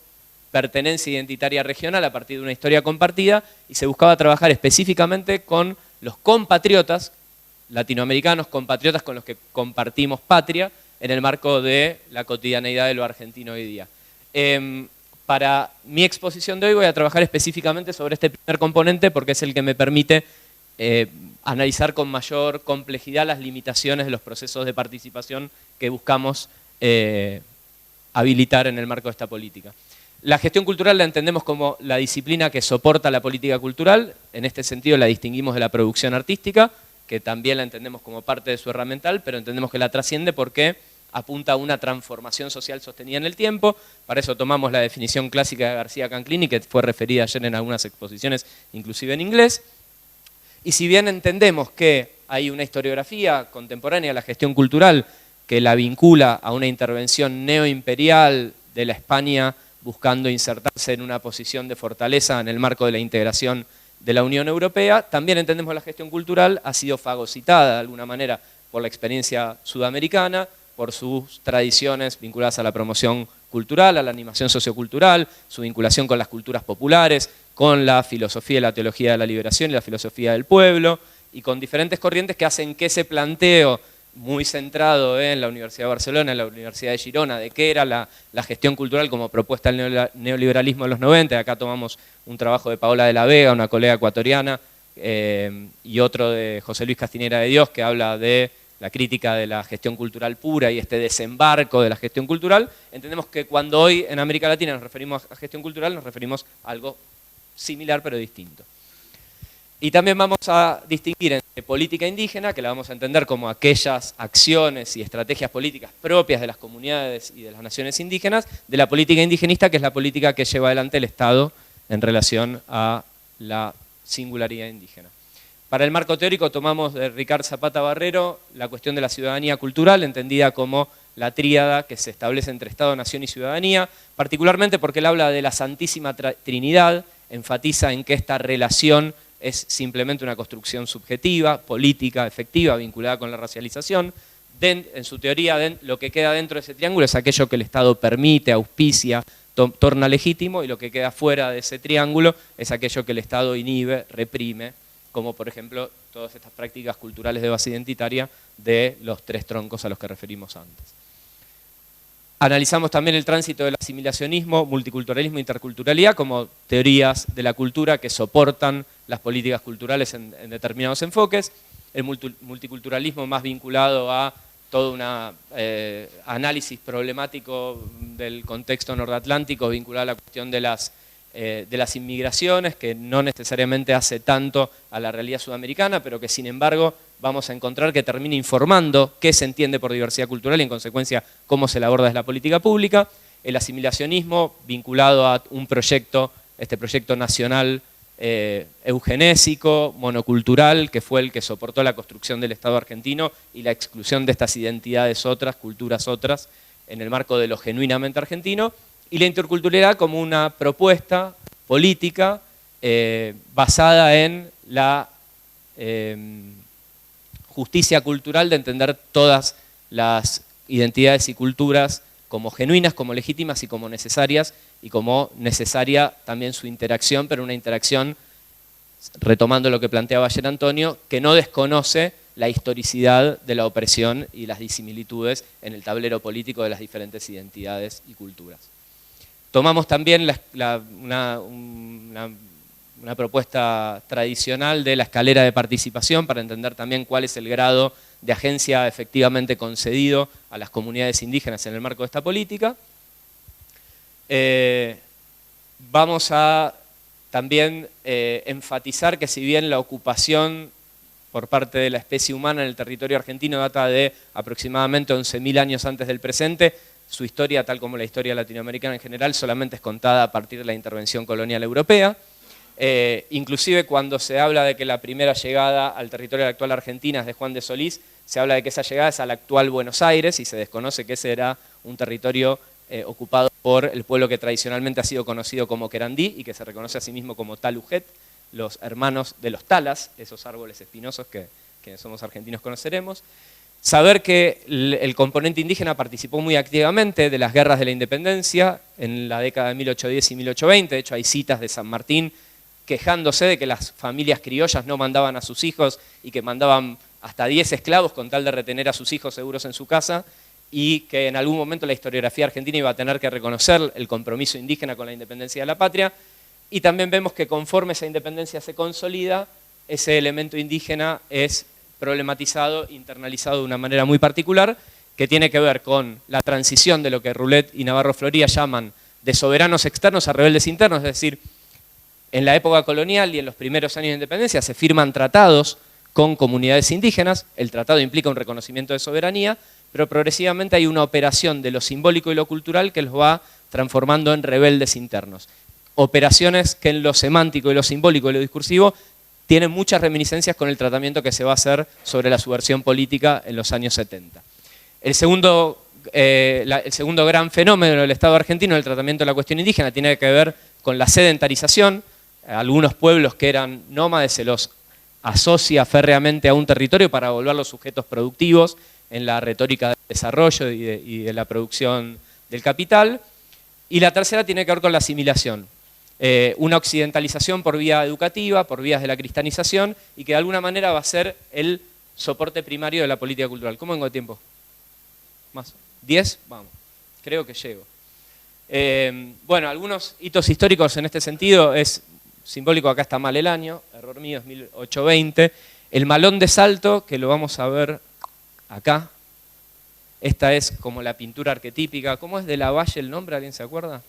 pertenencia identitaria regional a partir de una historia compartida, y se buscaba trabajar específicamente con los compatriotas latinoamericanos, compatriotas con los que compartimos patria, en el marco de la cotidianeidad de lo argentino hoy día. Para mi exposición de hoy voy a trabajar específicamente sobre este primer componente porque es el que me permite analizar con mayor complejidad las limitaciones de los procesos de participación que buscamos habilitar en el marco de esta política. La gestión cultural la entendemos como la disciplina que soporta la política cultural, en este sentido la distinguimos de la producción artística, que también la entendemos como parte de su herramental, pero entendemos que la trasciende porque apunta a una transformación social sostenida en el tiempo. Para eso tomamos la definición clásica de García Canclini, que fue referida ayer en algunas exposiciones, inclusive en inglés. Y si bien entendemos que hay una historiografía contemporánea de la gestión cultural que la vincula a una intervención neoimperial de la España buscando insertarse en una posición de fortaleza en el marco de la integración de la Unión Europea, también entendemos que la gestión cultural ha sido fagocitada de alguna manera por la experiencia sudamericana, por sus tradiciones vinculadas a la promoción cultural, a la animación sociocultural, su vinculación con las culturas populares, con la filosofía y la teología de la liberación y la filosofía del pueblo, y con diferentes corrientes que hacen que ese planteo muy centrado en la Universidad de Barcelona, en la Universidad de Girona, de qué era la gestión cultural como propuesta del neoliberalismo de los 90, acá tomamos un trabajo de Paola de la Vega, una colega ecuatoriana, y otro de José Luis Castiñera de Dios, que habla de la crítica de la gestión cultural pura y este desembarco de la gestión cultural. Entendemos que cuando hoy en América Latina nos referimos a gestión cultural, nos referimos a algo similar pero distinto. Y también vamos a distinguir entre política indígena, que la vamos a entender como aquellas acciones y estrategias políticas propias de las comunidades y de las naciones indígenas, de la política indigenista, que es la política que lleva adelante el Estado en relación a la singularidad indígena. Para el marco teórico tomamos de Ricard Zapata Barrero la cuestión de la ciudadanía cultural, entendida como la tríada que se establece entre Estado, Nación y ciudadanía, particularmente porque él habla de la Santísima Trinidad, enfatiza en que esta relación es simplemente una construcción subjetiva, política, efectiva, vinculada con la racialización. En su teoría, lo que queda dentro de ese triángulo es aquello que el Estado permite, auspicia, torna legítimo, y lo que queda fuera de ese triángulo es aquello que el Estado inhibe, reprime, como por ejemplo todas estas prácticas culturales de base identitaria de los 3 troncos a los que referimos antes. Analizamos también el tránsito del asimilacionismo, multiculturalismo e interculturalidad como teorías de la cultura que soportan las políticas culturales en determinados enfoques. El multiculturalismo más vinculado a todo un análisis problemático del contexto nordatlántico vinculado a la cuestión de las inmigraciones, que no necesariamente hace tanto a la realidad sudamericana, pero que sin embargo vamos a encontrar que termina informando qué se entiende por diversidad cultural y en consecuencia cómo se la aborda desde la política pública. El asimilacionismo vinculado a un proyecto, este proyecto nacional eugenésico, monocultural, que fue el que soportó la construcción del Estado argentino y la exclusión de estas identidades otras, culturas otras, en el marco de lo genuinamente argentino, y la interculturalidad como una propuesta política basada en la justicia cultural de entender todas las identidades y culturas como genuinas, como legítimas y como necesarias, y como necesaria también su interacción, pero una interacción, retomando lo que planteaba ayer Antonio, que no desconoce la historicidad de la opresión y las disimilitudes en el tablero político de las diferentes identidades y culturas. Tomamos también una propuesta tradicional de la escalera de participación para entender también cuál es el grado de agencia efectivamente concedido a las comunidades indígenas en el marco de esta política. Vamos a también enfatizar que si bien la ocupación por parte de la especie humana en el territorio argentino data de aproximadamente 11.000 años antes del presente, su historia, tal como la historia latinoamericana en general, solamente es contada a partir de la intervención colonial europea. Inclusive cuando se habla de que la primera llegada al territorio de la actual Argentina es de Juan de Solís, se habla de que esa llegada es al actual Buenos Aires y se desconoce que ese era un territorio ocupado por el pueblo que tradicionalmente ha sido conocido como Querandí y que se reconoce a sí mismo como Talujet, los hermanos de los talas, esos árboles espinosos que quienes somos argentinos conoceremos. Saber que el componente indígena participó muy activamente de las guerras de la independencia en la década de 1810 y 1820, de hecho hay citas de San Martín quejándose de que las familias criollas no mandaban a sus hijos y que mandaban hasta 10 esclavos con tal de retener a sus hijos seguros en su casa, y que en algún momento la historiografía argentina iba a tener que reconocer el compromiso indígena con la independencia de la patria. Y también vemos que conforme esa independencia se consolida, ese elemento indígena es problematizado, internalizado de una manera muy particular, que tiene que ver con la transición de lo que Roulet y Navarro Floría llaman de soberanos externos a rebeldes internos, es decir, en la época colonial y en los primeros años de independencia se firman tratados con comunidades indígenas, el tratado implica un reconocimiento de soberanía, pero progresivamente hay una operación de lo simbólico y lo cultural que los va transformando en rebeldes internos. Operaciones que en lo semántico y lo simbólico y lo discursivo tienen muchas reminiscencias con el tratamiento que se va a hacer sobre la subversión política en los años 70. El segundo gran fenómeno del Estado argentino, el tratamiento de la cuestión indígena, tiene que ver con la sedentarización. Algunos pueblos que eran nómades se los asocia férreamente a un territorio para volverlos sujetos productivos en la retórica del desarrollo y de la producción del capital. Y la tercera tiene que ver con la asimilación. Una occidentalización por vía educativa, por vías de la cristianización, y que de alguna manera va a ser el soporte primario de la política cultural. ¿Cómo vengo de tiempo? ¿Más? ¿10? Vamos. Creo que llego. Bueno, algunos hitos históricos en este sentido es simbólico, acá está mal el año, error mío, es 1820. El Malón de Salto, que lo vamos a ver acá. Esta es como la pintura arquetípica. ¿Cómo es de Lavalle el nombre? ¿Alguien se acuerda?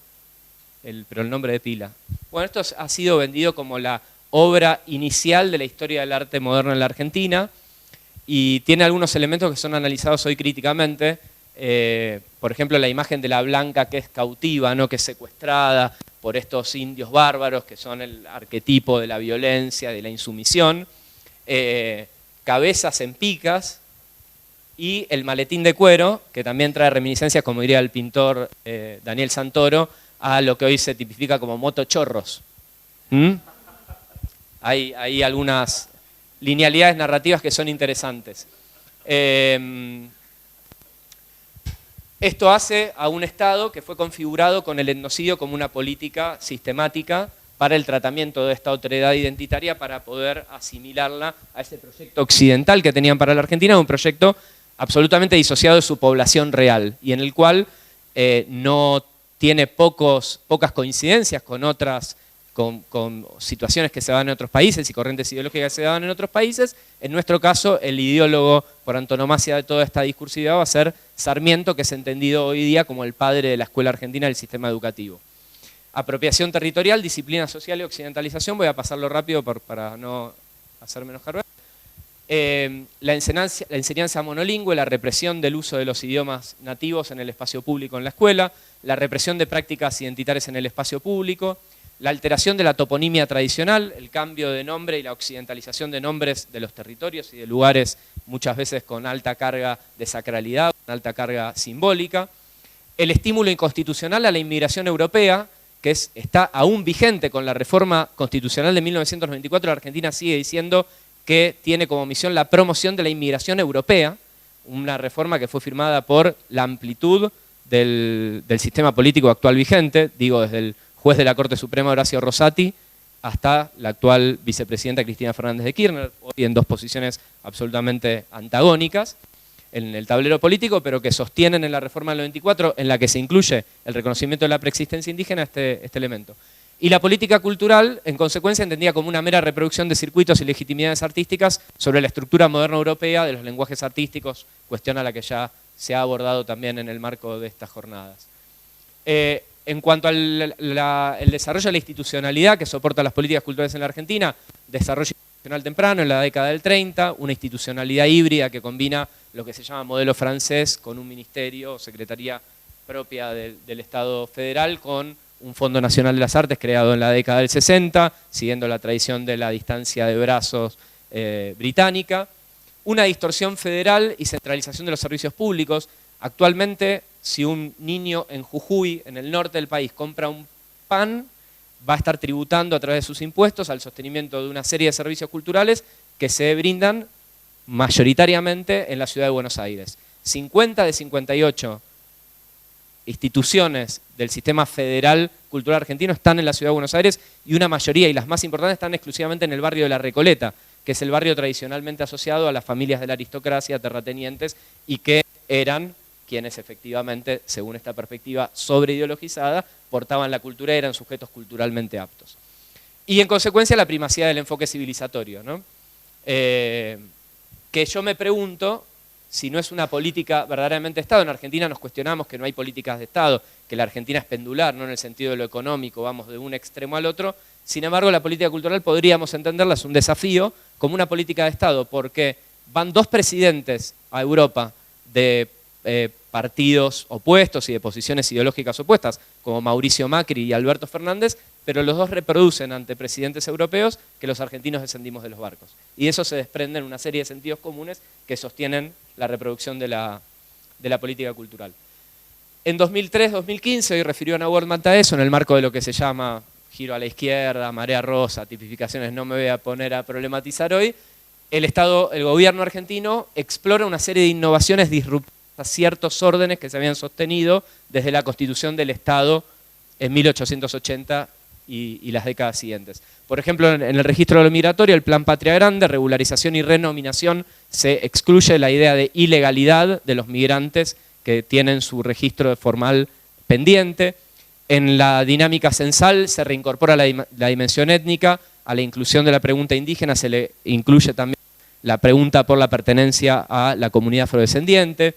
Pero el nombre de pila. Bueno, esto ha sido vendido como la obra inicial de la historia del arte moderno en la Argentina y tiene algunos elementos que son analizados hoy críticamente. Por ejemplo, la imagen de la blanca que es cautiva, ¿no? Que es secuestrada por estos indios bárbaros que son el arquetipo de la violencia, de la insumisión. Cabezas en picas. Y el maletín de cuero, que también trae reminiscencias, como diría el pintor Daniel Santoro, a lo que hoy se tipifica como motochorros. hay algunas linealidades narrativas que son interesantes. Esto hace a un Estado que fue configurado con el etnocidio como una política sistemática para el tratamiento de esta otredad identitaria, para poder asimilarla a ese proyecto occidental que tenían para la Argentina, un proyecto absolutamente disociado de su población real, y en el cual no tiene pocas coincidencias con otras, con situaciones que se dan en otros países y corrientes ideológicas que se dan en otros países. En nuestro caso, el ideólogo por antonomasia de toda esta discursividad va a ser Sarmiento, que es entendido hoy día como el padre de la escuela argentina del sistema educativo. Apropiación territorial, disciplina social y occidentalización, voy a pasarlo rápido para no hacerme enojar. La enseñanza monolingüe, la represión del uso de los idiomas nativos en el espacio público en la escuela, la represión de prácticas identitarias en el espacio público, la alteración de la toponimia tradicional, el cambio de nombre y la occidentalización de nombres de los territorios y de lugares muchas veces con alta carga de sacralidad, con alta carga simbólica, el estímulo inconstitucional a la inmigración europea, que está aún vigente con la reforma constitucional de 1994, la Argentina sigue diciendo que tiene como misión la promoción de la inmigración europea, una reforma que fue firmada por la amplitud del sistema político actual vigente, digo desde el juez de la Corte Suprema Horacio Rosati hasta la actual vicepresidenta Cristina Fernández de Kirchner, hoy en dos posiciones absolutamente antagónicas en el tablero político, pero que sostienen en la reforma del 94, en la que se incluye el reconocimiento de la preexistencia indígena, este elemento. Y la política cultural, en consecuencia, entendida como una mera reproducción de circuitos y legitimidades artísticas sobre la estructura moderna europea de los lenguajes artísticos, cuestión a la que ya se ha abordado también en el marco de estas jornadas. En cuanto al desarrollo de la institucionalidad que soporta las políticas culturales en la Argentina, desarrollo institucional temprano en la década del 30, una institucionalidad híbrida que combina lo que se llama modelo francés con un ministerio o secretaría propia del Estado federal, con un Fondo Nacional de las Artes creado en la década del 60, siguiendo la tradición de la distancia de brazos británica, una distorsión federal y centralización de los servicios públicos. Actualmente, si un niño en Jujuy, en el norte del país, compra un pan, va a estar tributando a través de sus impuestos al sostenimiento de una serie de servicios culturales que se brindan mayoritariamente en la ciudad de Buenos Aires. 50 de 58 instituciones del sistema federal cultural argentino están en la ciudad de Buenos Aires, y una mayoría, y las más importantes, están exclusivamente en el barrio de La Recoleta, que es el barrio tradicionalmente asociado a las familias de la aristocracia, terratenientes, y que eran quienes efectivamente, según esta perspectiva sobreideologizada, portaban la cultura y eran sujetos culturalmente aptos. Y en consecuencia la primacía del enfoque civilizatorio, ¿no? Que yo me pregunto si no es una política verdaderamente de Estado. En Argentina nos cuestionamos que no hay políticas de Estado, que la Argentina es pendular, no en el sentido de lo económico, vamos de un extremo al otro. Sin embargo, la política cultural podríamos entenderla, es un desafío, como una política de Estado, porque van dos presidentes a Europa de partidos opuestos y de posiciones ideológicas opuestas, como Mauricio Macri y Alberto Fernández, pero los dos reproducen ante presidentes europeos que los argentinos descendimos de los barcos. Y de eso se desprenden una serie de sentidos comunes que sostienen la reproducción de la política cultural. En 2003-2015, hoy refirió a Nahuel Mataeso en el marco de lo que se llama giro a la izquierda, marea rosa, tipificaciones, no me voy a poner a problematizar hoy, el gobierno argentino explora una serie de innovaciones disruptivas a ciertos órdenes que se habían sostenido desde la Constitución del Estado en 1880 y las décadas siguientes. Por ejemplo, en el registro de lo migratorio, el Plan Patria Grande, regularización y renominación, se excluye la idea de ilegalidad de los migrantes que tienen su registro formal pendiente. En la dinámica censal se reincorpora la dimensión étnica, a la inclusión de la pregunta indígena se le incluye también la pregunta por la pertenencia a la comunidad afrodescendiente.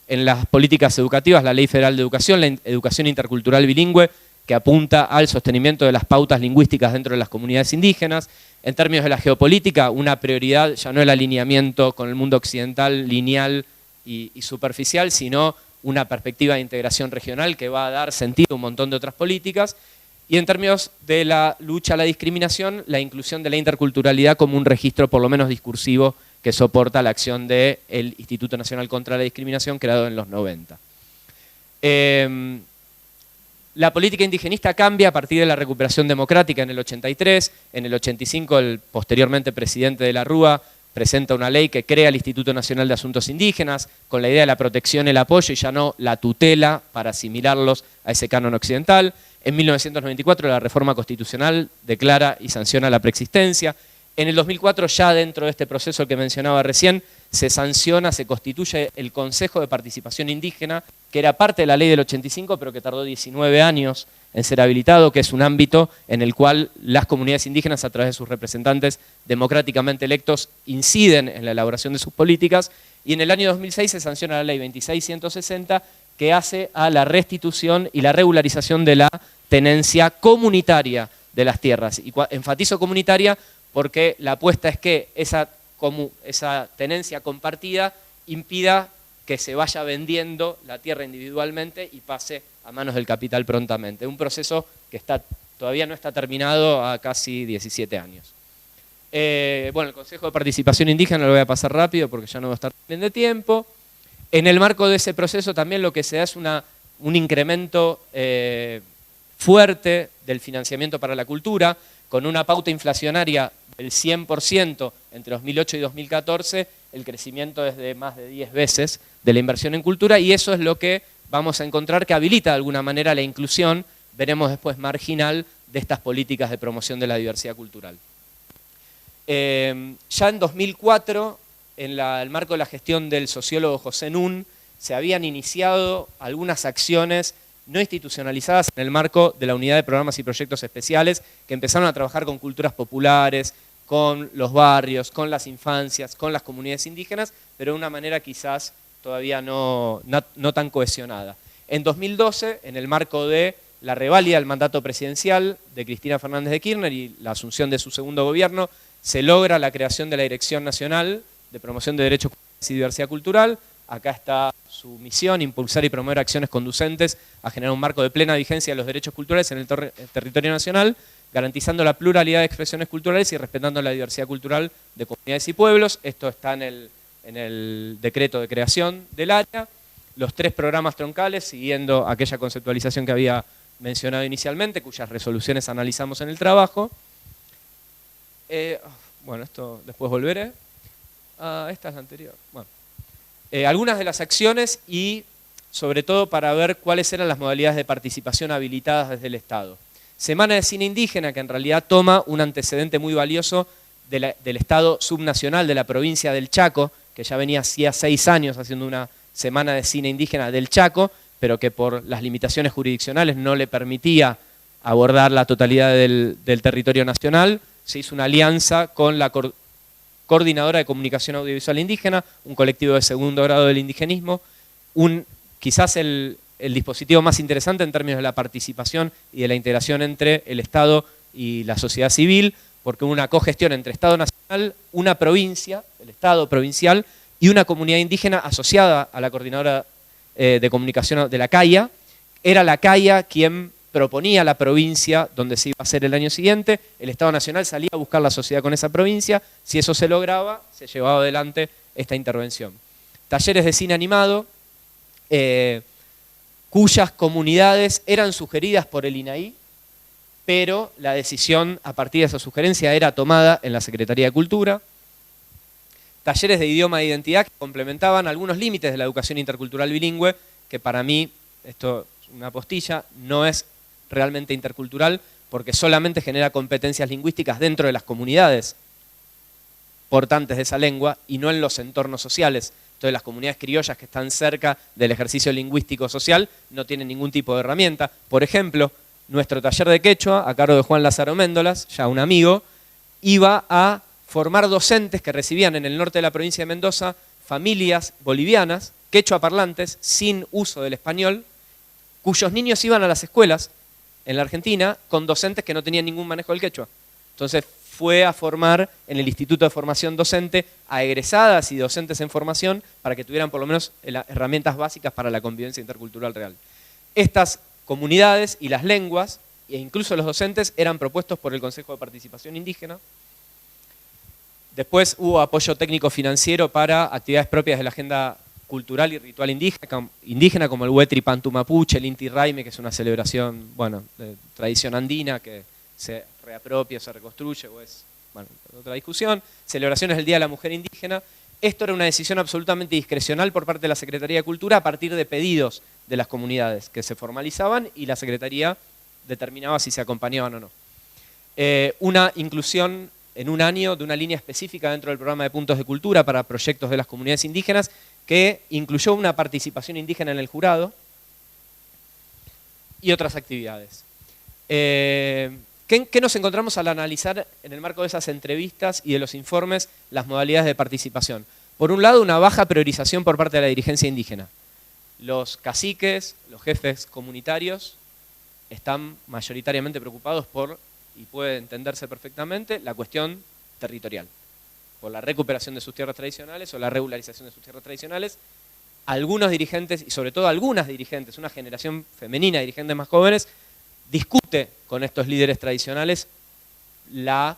En las políticas educativas, la Ley Federal de Educación, la educación intercultural bilingüe, que apunta al sostenimiento de las pautas lingüísticas dentro de las comunidades indígenas. En términos de la geopolítica, una prioridad ya no el alineamiento con el mundo occidental lineal y superficial, sino una perspectiva de integración regional que va a dar sentido a un montón de otras políticas. Y en términos de la lucha a la discriminación, la inclusión de la interculturalidad como un registro por lo menos discursivo que soporta la acción del Instituto Nacional contra la Discriminación creado en los 90. La política indigenista cambia a partir de la recuperación democrática en el 83, en el 85 el posteriormente presidente de la Rúa presenta una ley que crea el Instituto Nacional de Asuntos Indígenas con la idea de la protección y el apoyo y ya no la tutela para asimilarlos a ese canon occidental. En 1994 la reforma constitucional declara y sanciona la preexistencia. En el 2004 ya dentro de este proceso que mencionaba recién se sanciona, se constituye el Consejo de Participación Indígena, que era parte de la ley del 85 pero que tardó 19 años en ser habilitado, que es un ámbito en el cual las comunidades indígenas a través de sus representantes democráticamente electos inciden en la elaboración de sus políticas, y en el año 2006 se sanciona la ley 26160 que hace a la restitución y la regularización de la tenencia comunitaria de las tierras. Y enfatizo comunitaria porque la apuesta es que esa tenencia compartida impida que se vaya vendiendo la tierra individualmente y pase a manos del capital prontamente. Un proceso que todavía no está terminado a casi 17 años. Bueno, el Consejo de Participación Indígena lo voy a pasar rápido porque ya no va a estar bien de tiempo. En el marco de ese proceso también lo que se da es un incremento fuerte del financiamiento para la cultura, con una pauta inflacionaria del 100% entre 2008 y 2014, el crecimiento es de más de 10 veces de la inversión en cultura, y eso es lo que vamos a encontrar que habilita de alguna manera la inclusión, veremos después marginal, de estas políticas de promoción de la diversidad cultural. Ya en 2004, en el marco de la gestión del sociólogo José Nun, se habían iniciado algunas acciones no institucionalizadas en el marco de la Unidad de Programas y Proyectos Especiales, que empezaron a trabajar con culturas populares, con los barrios, con las infancias, con las comunidades indígenas, pero de una manera quizás todavía no tan cohesionada. En 2012, en el marco de la reválida del mandato presidencial de Cristina Fernández de Kirchner y la asunción de su segundo gobierno, se logra la creación de la Dirección Nacional de Promoción de Derechos y Diversidad Cultural. Acá está su misión: impulsar y promover acciones conducentes a generar un marco de plena vigencia de los derechos culturales en el territorio nacional, garantizando la pluralidad de expresiones culturales y respetando la diversidad cultural de comunidades y pueblos. Esto está en el decreto de creación del área. Los 3 programas troncales, siguiendo aquella conceptualización que había mencionado inicialmente, cuyas resoluciones analizamos en el trabajo. Bueno, esto después volveré. Esta es la anterior. Bueno. Algunas de las acciones y sobre todo para ver cuáles eran las modalidades de participación habilitadas desde el Estado. Semana de Cine Indígena, que en realidad toma un antecedente muy valioso del Estado subnacional de la provincia del Chaco, que ya venía hacía 6 años haciendo una Semana de Cine Indígena del Chaco, pero que por las limitaciones jurisdiccionales no le permitía abordar la totalidad del territorio nacional. Se hizo una alianza con la Coordinadora de Comunicación Audiovisual Indígena, un colectivo de segundo grado del indigenismo, quizás el dispositivo más interesante en términos de la participación y de la integración entre el Estado y la sociedad civil, porque una cogestión entre Estado Nacional, una provincia, el Estado provincial, y una comunidad indígena asociada a la Coordinadora de Comunicación de la CAIA. Era la CAIA quien proponía la provincia donde se iba a hacer el año siguiente, el Estado Nacional salía a buscar la sociedad con esa provincia, si eso se lograba, se llevaba adelante esta intervención. Talleres de cine animado, cuyas comunidades eran sugeridas por el INAI, pero la decisión a partir de esa sugerencia era tomada en la Secretaría de Cultura. Talleres de idioma e identidad que complementaban algunos límites de la educación intercultural bilingüe, que para mí, esto es una postilla, no es realmente intercultural, porque solamente genera competencias lingüísticas dentro de las comunidades portantes de esa lengua y no en los entornos sociales. Entonces las comunidades criollas que están cerca del ejercicio lingüístico social no tienen ningún tipo de herramienta. Por ejemplo, nuestro taller de quechua, a cargo de Juan Lázaro Méndolas, ya un amigo, iba a formar docentes que recibían en el norte de la provincia de Mendoza familias bolivianas, quechua parlantes, sin uso del español, cuyos niños iban a las escuelas en la Argentina con docentes que no tenían ningún manejo del quechua. Entonces fue a formar en el Instituto de Formación Docente a egresadas y docentes en formación para que tuvieran por lo menos herramientas básicas para la convivencia intercultural real. Estas comunidades y las lenguas, e incluso los docentes, eran propuestos por el Consejo de Participación Indígena. Después hubo apoyo técnico financiero para actividades propias de la Agenda cultural y ritual indígena como el Huetri Pantu Mapuche, el Inti Raymi, que es una celebración, bueno, de tradición andina que se reapropia, se reconstruye, o es, bueno, otra discusión. Celebraciones del Día de la Mujer Indígena. Esto era una decisión absolutamente discrecional por parte de la Secretaría de Cultura a partir de pedidos de las comunidades que se formalizaban y la Secretaría determinaba si se acompañaban o no. Una inclusión en un año de una línea específica dentro del programa de puntos de cultura para proyectos de las comunidades indígenas que incluyó una participación indígena en el jurado y otras actividades. ¿Qué nos encontramos al analizar en el marco de esas entrevistas y de los informes las modalidades de participación? Por un lado, una baja priorización por parte de la dirigencia indígena. Los caciques, los jefes comunitarios, están mayoritariamente preocupados por, y puede entenderse perfectamente, la cuestión territorial, por la recuperación de sus tierras tradicionales o la regularización de sus tierras tradicionales. Algunos dirigentes, y sobre todo algunas dirigentes, una generación femenina de dirigentes más jóvenes, discute con estos líderes tradicionales la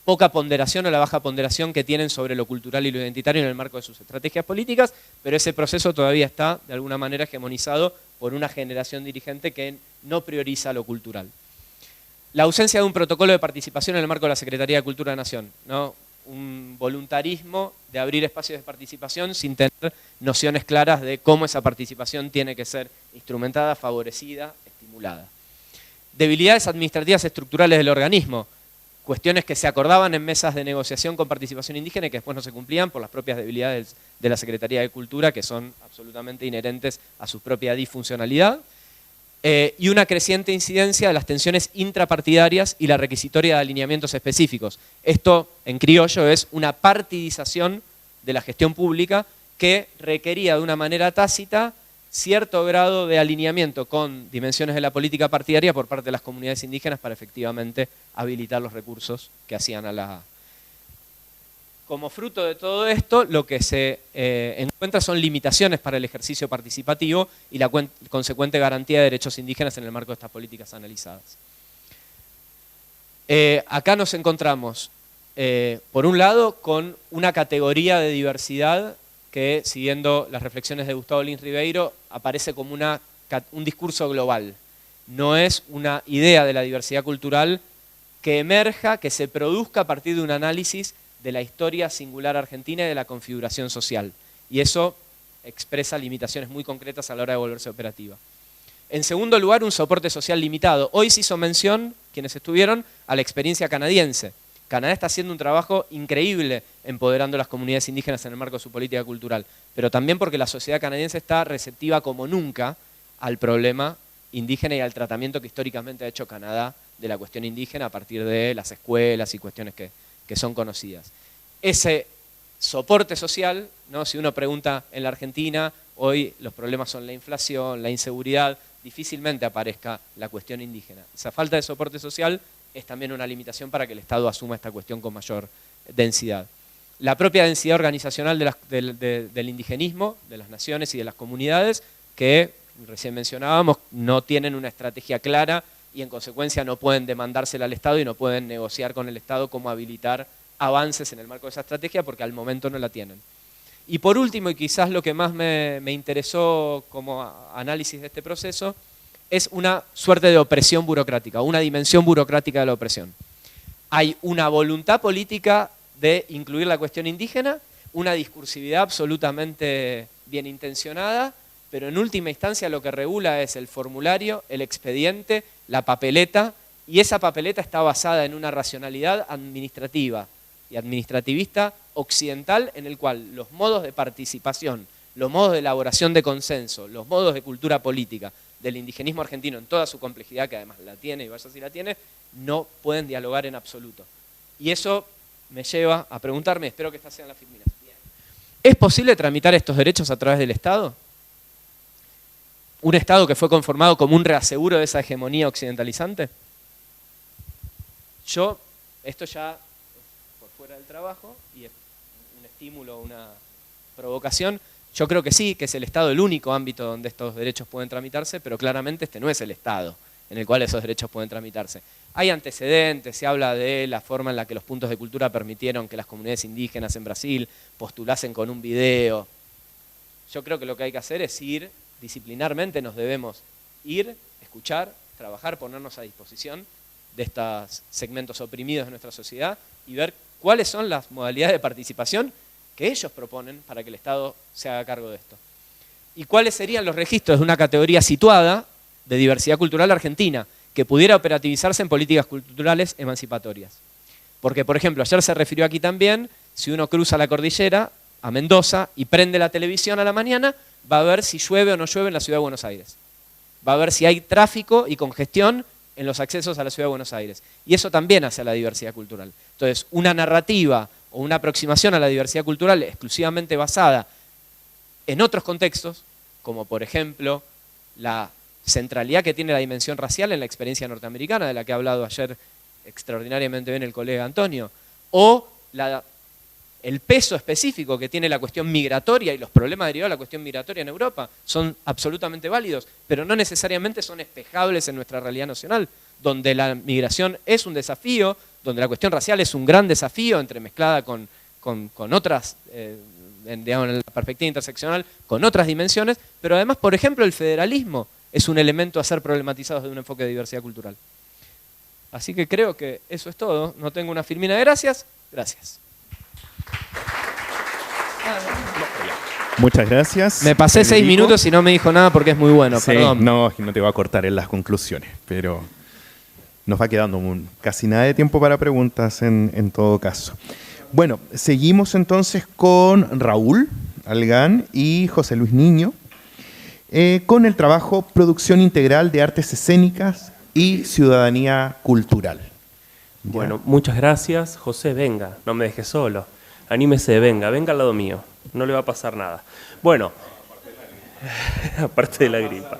poca ponderación o la baja ponderación que tienen sobre lo cultural y lo identitario en el marco de sus estrategias políticas, pero ese proceso todavía está, de alguna manera, hegemonizado por una generación dirigente que no prioriza lo cultural. La ausencia de un protocolo de participación en el marco de la Secretaría de Cultura de Nación, ¿no? Un voluntarismo de abrir espacios de participación sin tener nociones claras de cómo esa participación tiene que ser instrumentada, favorecida, estimulada. Debilidades administrativas estructurales del organismo, cuestiones que se acordaban en mesas de negociación con participación indígena y que después no se cumplían por las propias debilidades de la Secretaría de Cultura, que son absolutamente inherentes a su propia disfuncionalidad. Y una creciente incidencia de las tensiones intrapartidarias y la requisitoria de alineamientos específicos. Esto, en criollo, es una partidización de la gestión pública que requería de una manera tácita cierto grado de alineamiento con dimensiones de la política partidaria por parte de las comunidades indígenas para efectivamente habilitar los recursos que hacían a la... Como fruto de todo esto, lo que se encuentra son limitaciones para el ejercicio participativo y la consecuente garantía de derechos indígenas en el marco de estas políticas analizadas. Acá nos encontramos, por un lado, con una categoría de diversidad que, siguiendo las reflexiones de Gustavo Lins Ribeiro, aparece como un discurso global. No es una idea de la diversidad cultural que emerja, que se produzca a partir de un análisis de la historia singular argentina y de la configuración social. Y eso expresa limitaciones muy concretas a la hora de volverse operativa. En segundo lugar, un soporte social limitado. Hoy se hizo mención, quienes estuvieron, a la experiencia canadiense. Canadá está haciendo un trabajo increíble empoderando a las comunidades indígenas en el marco de su política cultural, pero también porque la sociedad canadiense está receptiva como nunca al problema indígena y al tratamiento que históricamente ha hecho Canadá de la cuestión indígena a partir de las escuelas y cuestiones que son conocidas. Ese soporte social, ¿no? Si uno pregunta en la Argentina, hoy los problemas son la inflación, la inseguridad, difícilmente aparezca la cuestión indígena. Esa falta de soporte social es también una limitación para que el Estado asuma esta cuestión con mayor densidad. La propia densidad organizacional del indigenismo, de las naciones y de las comunidades, que recién mencionábamos, no tienen una estrategia clara y en consecuencia no pueden demandársela al Estado y no pueden negociar con el Estado cómo habilitar avances en el marco de esa estrategia porque al momento no la tienen. Y por último, y quizás lo que más me interesó como análisis de este proceso, es una suerte de opresión burocrática, una dimensión burocrática de la opresión. Hay una voluntad política de incluir la cuestión indígena, una discursividad absolutamente bien intencionada, pero en última instancia lo que regula es el formulario, el expediente, la papeleta, y esa papeleta está basada en una racionalidad administrativa y administrativista occidental en el cual los modos de participación, los modos de elaboración de consenso, los modos de cultura política del indigenismo argentino en toda su complejidad, que además la tiene y vaya si la tiene, no pueden dialogar en absoluto. Y eso me lleva a preguntarme, espero que estas sean las firminas. ¿Es posible tramitar estos derechos a través del Estado? ¿Un Estado que fue conformado como un reaseguro de esa hegemonía occidentalizante? Esto ya es por fuera del trabajo y es un estímulo, una provocación. Yo creo que sí, que es el Estado el único ámbito donde estos derechos pueden tramitarse, pero claramente este no es el Estado en el cual esos derechos pueden tramitarse. Hay antecedentes, se habla de la forma en la que los puntos de cultura permitieron que las comunidades indígenas en Brasil postulasen con un video. yo creo que lo que hay que hacer es ir, disciplinarmente nos debemos ir, escuchar, trabajar, ponernos a disposición de estos segmentos oprimidos de nuestra sociedad y ver cuáles son las modalidades de participación que ellos proponen para que el Estado se haga cargo de esto. Y cuáles serían los registros de una categoría situada de diversidad cultural argentina que pudiera operativizarse en políticas culturales emancipatorias. Porque, por ejemplo, ayer se refirió aquí también, si uno cruza la cordillera a Mendoza y prende la televisión a la mañana, va a ver si llueve o no llueve en la ciudad de Buenos Aires. Va a ver si hay tráfico y congestión en los accesos a la ciudad de Buenos Aires. Y eso también hace a la diversidad cultural. Entonces, una narrativa o una aproximación a la diversidad cultural exclusivamente basada en otros contextos, como por ejemplo la centralidad que tiene la dimensión racial en la experiencia norteamericana, de la que ha hablado ayer extraordinariamente bien el colega Antonio, o el peso específico que tiene la cuestión migratoria y los problemas derivados de la cuestión migratoria en Europa son absolutamente válidos, pero no necesariamente son espejables en nuestra realidad nacional, donde la migración es un desafío, donde la cuestión racial es un gran desafío, entremezclada con otras, digamos, en la perspectiva interseccional, con otras dimensiones, pero además, por ejemplo, el federalismo es un elemento a ser problematizado desde un enfoque de diversidad cultural. Así que creo que eso es todo. No tengo una filmina de gracias. Gracias. Muchas gracias. Me pasé 6 minutos y no me dijo nada porque es muy bueno, sí, perdón. No te voy a cortar en las conclusiones, pero nos va quedando casi nada de tiempo para preguntas en todo caso. Bueno, seguimos entonces con Raúl Algán y José Luis Niño con el trabajo Producción Integral de Artes Escénicas y Ciudadanía Cultural. Bueno, muchas gracias. José, venga, no me deje solo. Anímese, venga al lado mío. No le va a pasar nada. Bueno, aparte de la gripa.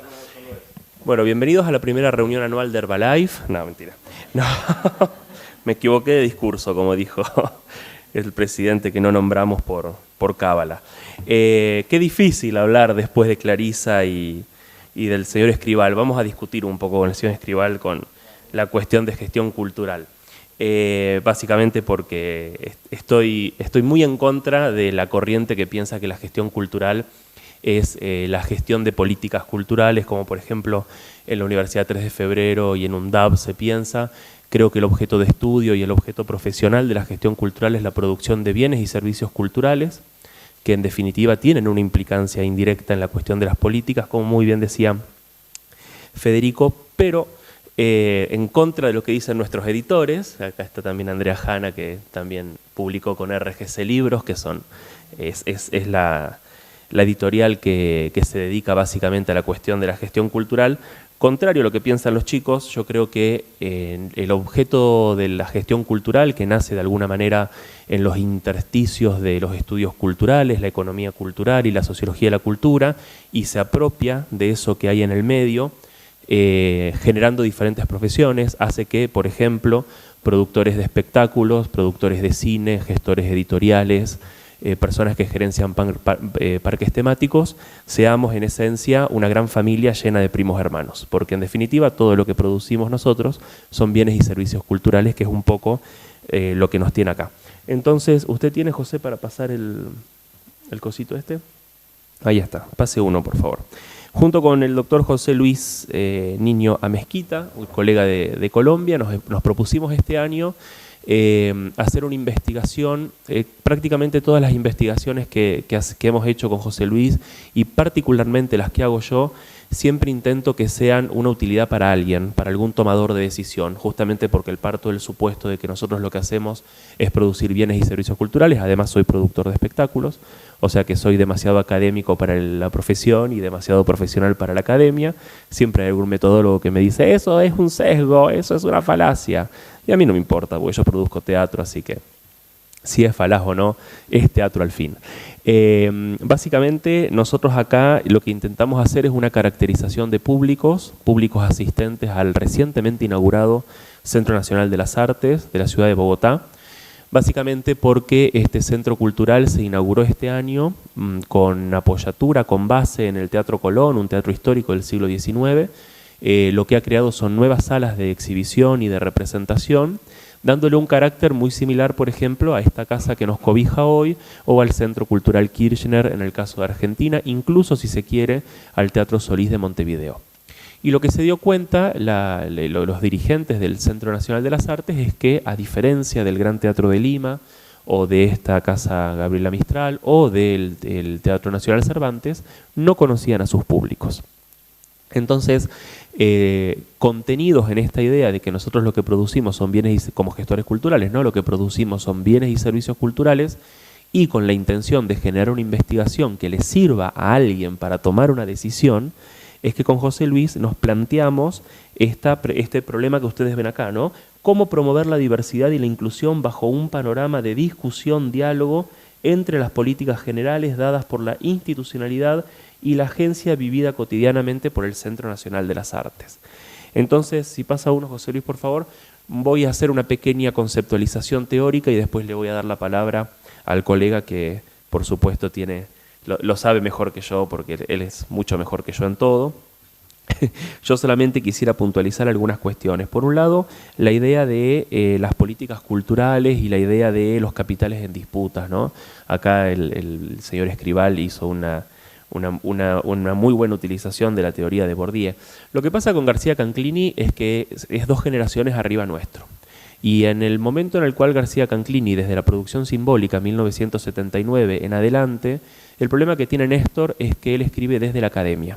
Bueno, bienvenidos a la primera reunión anual de Herbalife. No, mentira. No, me equivoqué de discurso, como dijo el presidente que no nombramos por cábala. Qué difícil hablar después de Clarisa y del señor Escribal. Vamos a discutir un poco con el señor Escribal con la cuestión de gestión cultural. Básicamente porque estoy muy en contra de la corriente que piensa que la gestión cultural es la gestión de políticas culturales, como por ejemplo en la Universidad 3 de Febrero y en UNDAB se piensa. Creo que el objeto de estudio y el objeto profesional de la gestión cultural es la producción de bienes y servicios culturales, que en definitiva tienen una implicancia indirecta en la cuestión de las políticas, como muy bien decía Federico, pero en contra de lo que dicen nuestros editores. Acá está también Andrea Hanna, que también publicó con RGC Libros, que es la editorial que se dedica básicamente a la cuestión de la gestión cultural. Contrario a lo que piensan los chicos, yo creo que el objeto de la gestión cultural, que nace de alguna manera en los intersticios de los estudios culturales, la economía cultural y la sociología de la cultura, y se apropia de eso que hay en el medio, generando diferentes profesiones, hace que, por ejemplo, productores de espectáculos, productores de cine, gestores editoriales, personas que gerencian parques temáticos, seamos en esencia una gran familia llena de primos hermanos, porque en definitiva todo lo que producimos nosotros son bienes y servicios culturales, que es un poco lo que nos tiene acá. Entonces, ¿usted tiene, José, para pasar el cosito este? Ahí está, pase uno, por favor. Junto con el doctor José Luis Niño Amezquita, un colega de Colombia, nos propusimos este año hacer una investigación, prácticamente todas las investigaciones que hemos hecho con José Luis y particularmente las que hago yo, siempre intento que sean una utilidad para alguien, para algún tomador de decisión, justamente porque parto del supuesto de que nosotros lo que hacemos es producir bienes y servicios culturales. Además soy productor de espectáculos, o sea que soy demasiado académico para la profesión y demasiado profesional para la academia. Siempre hay algún metodólogo que me dice, eso es un sesgo, eso es una falacia. Y a mí no me importa, porque yo produzco teatro, así que si es falaz o no, es teatro al fin. Básicamente nosotros acá lo que intentamos hacer es una caracterización de públicos asistentes al recientemente inaugurado Centro Nacional de las Artes de la ciudad de Bogotá, básicamente porque este centro cultural se inauguró este año con apoyatura, con base en el Teatro Colón, un teatro histórico del siglo XIX. Lo que ha creado son nuevas salas de exhibición y de representación, dándole un carácter muy similar, por ejemplo, a esta casa que nos cobija hoy o al Centro Cultural Kirchner en el caso de Argentina, incluso si se quiere al Teatro Solís de Montevideo. Y lo que se dio cuenta los dirigentes del Centro Nacional de las Artes es que, a diferencia del Gran Teatro de Lima o de esta Casa Gabriela Mistral o del Teatro Nacional Cervantes, no conocían a sus públicos. Entonces, contenidos en esta idea de que nosotros lo que producimos son bienes, como gestores culturales, ¿no? Lo que producimos son bienes y servicios culturales, y con la intención de generar una investigación que le sirva a alguien para tomar una decisión, es que con José Luis nos planteamos este problema que ustedes ven acá, ¿no? Cómo promover la diversidad y la inclusión bajo un panorama de discusión, diálogo entre las políticas generales dadas por la institucionalidad y la agencia vivida cotidianamente por el Centro Nacional de las Artes. Entonces, si pasa uno, José Luis, por favor, voy a hacer una pequeña conceptualización teórica y después le voy a dar la palabra al colega que, por supuesto, lo sabe mejor que yo, porque él es mucho mejor que yo en todo. Yo solamente quisiera puntualizar algunas cuestiones. Por un lado, la idea de las políticas culturales y la idea de los capitales en disputas, ¿no? Acá el señor Escribal hizo una muy buena utilización de la teoría de Bourdieu. Lo que pasa con García Canclini es que es 2 generaciones arriba nuestro. Y en el momento en el cual García Canclini, desde la producción simbólica, 1979 en adelante, el problema que tiene Néstor es que él escribe desde la academia.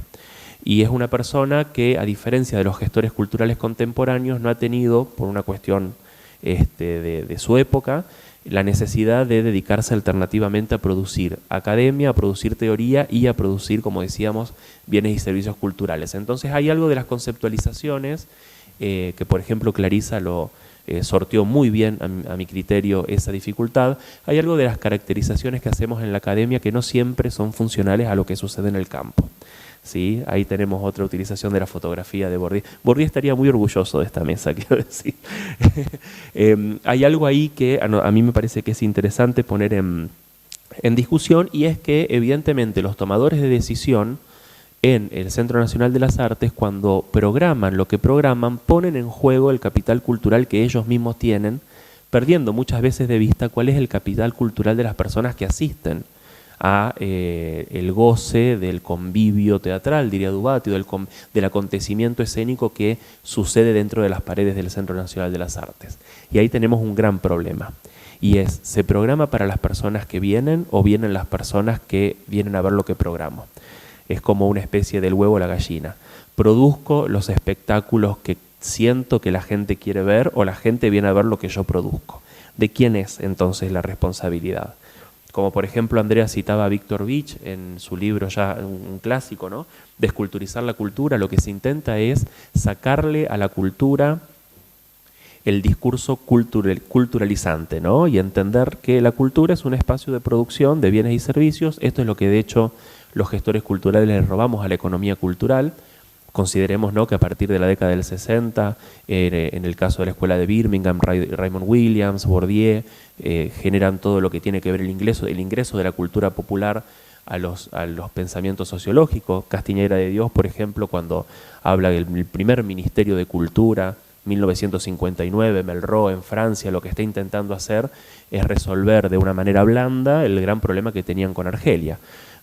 Y es una persona que, a diferencia de los gestores culturales contemporáneos, no ha tenido, por una cuestión de su época, la necesidad de dedicarse alternativamente a producir academia, a producir teoría y a producir, como decíamos, bienes y servicios culturales. Entonces hay algo de las conceptualizaciones que, por ejemplo, Clarisa lo sorteó muy bien a mi criterio esa dificultad. Hay algo de las caracterizaciones que hacemos en la academia que no siempre son funcionales a lo que sucede en el campo. ¿Sí? Ahí tenemos otra utilización de la fotografía de Bourdieu. Bourdieu estaría muy orgulloso de esta mesa, quiero decir. Hay algo ahí que a mí me parece que es interesante poner en discusión, y es que evidentemente los tomadores de decisión en el Centro Nacional de las Artes, cuando programan lo que programan, ponen en juego el capital cultural que ellos mismos tienen, perdiendo muchas veces de vista cuál es el capital cultural de las personas que asisten a el goce del convivio teatral, diría Dubati, del acontecimiento escénico que sucede dentro de las paredes del Centro Nacional de las Artes. Y ahí tenemos un gran problema, y es, ¿se programa para las personas que vienen o vienen las personas que vienen a ver lo que programo? Es como una especie del huevo o la gallina. ¿Produzco los espectáculos que siento que la gente quiere ver, o la gente viene a ver lo que yo produzco? ¿De quién es entonces la responsabilidad? Como por ejemplo Andrea citaba a Víctor Vich en su libro, ya un clásico, ¿no? Desculturizar la cultura. Lo que se intenta es sacarle a la cultura el discurso culturalizante, ¿no? Y entender que la cultura es un espacio de producción de bienes y servicios. Esto es lo que de hecho los gestores culturales les robamos a la economía cultural. Consideremos, ¿no?, que a partir de la década del 60, en el caso de la escuela de Birmingham, Raymond Williams, Bourdieu, generan todo lo que tiene que ver el ingreso de la cultura popular a los pensamientos sociológicos. Castiñeira de Dios, por ejemplo, cuando habla del primer Ministerio de Cultura, 1959, Melrose en Francia, lo que está intentando hacer es resolver de una manera blanda el gran problema que tenían con Argelia.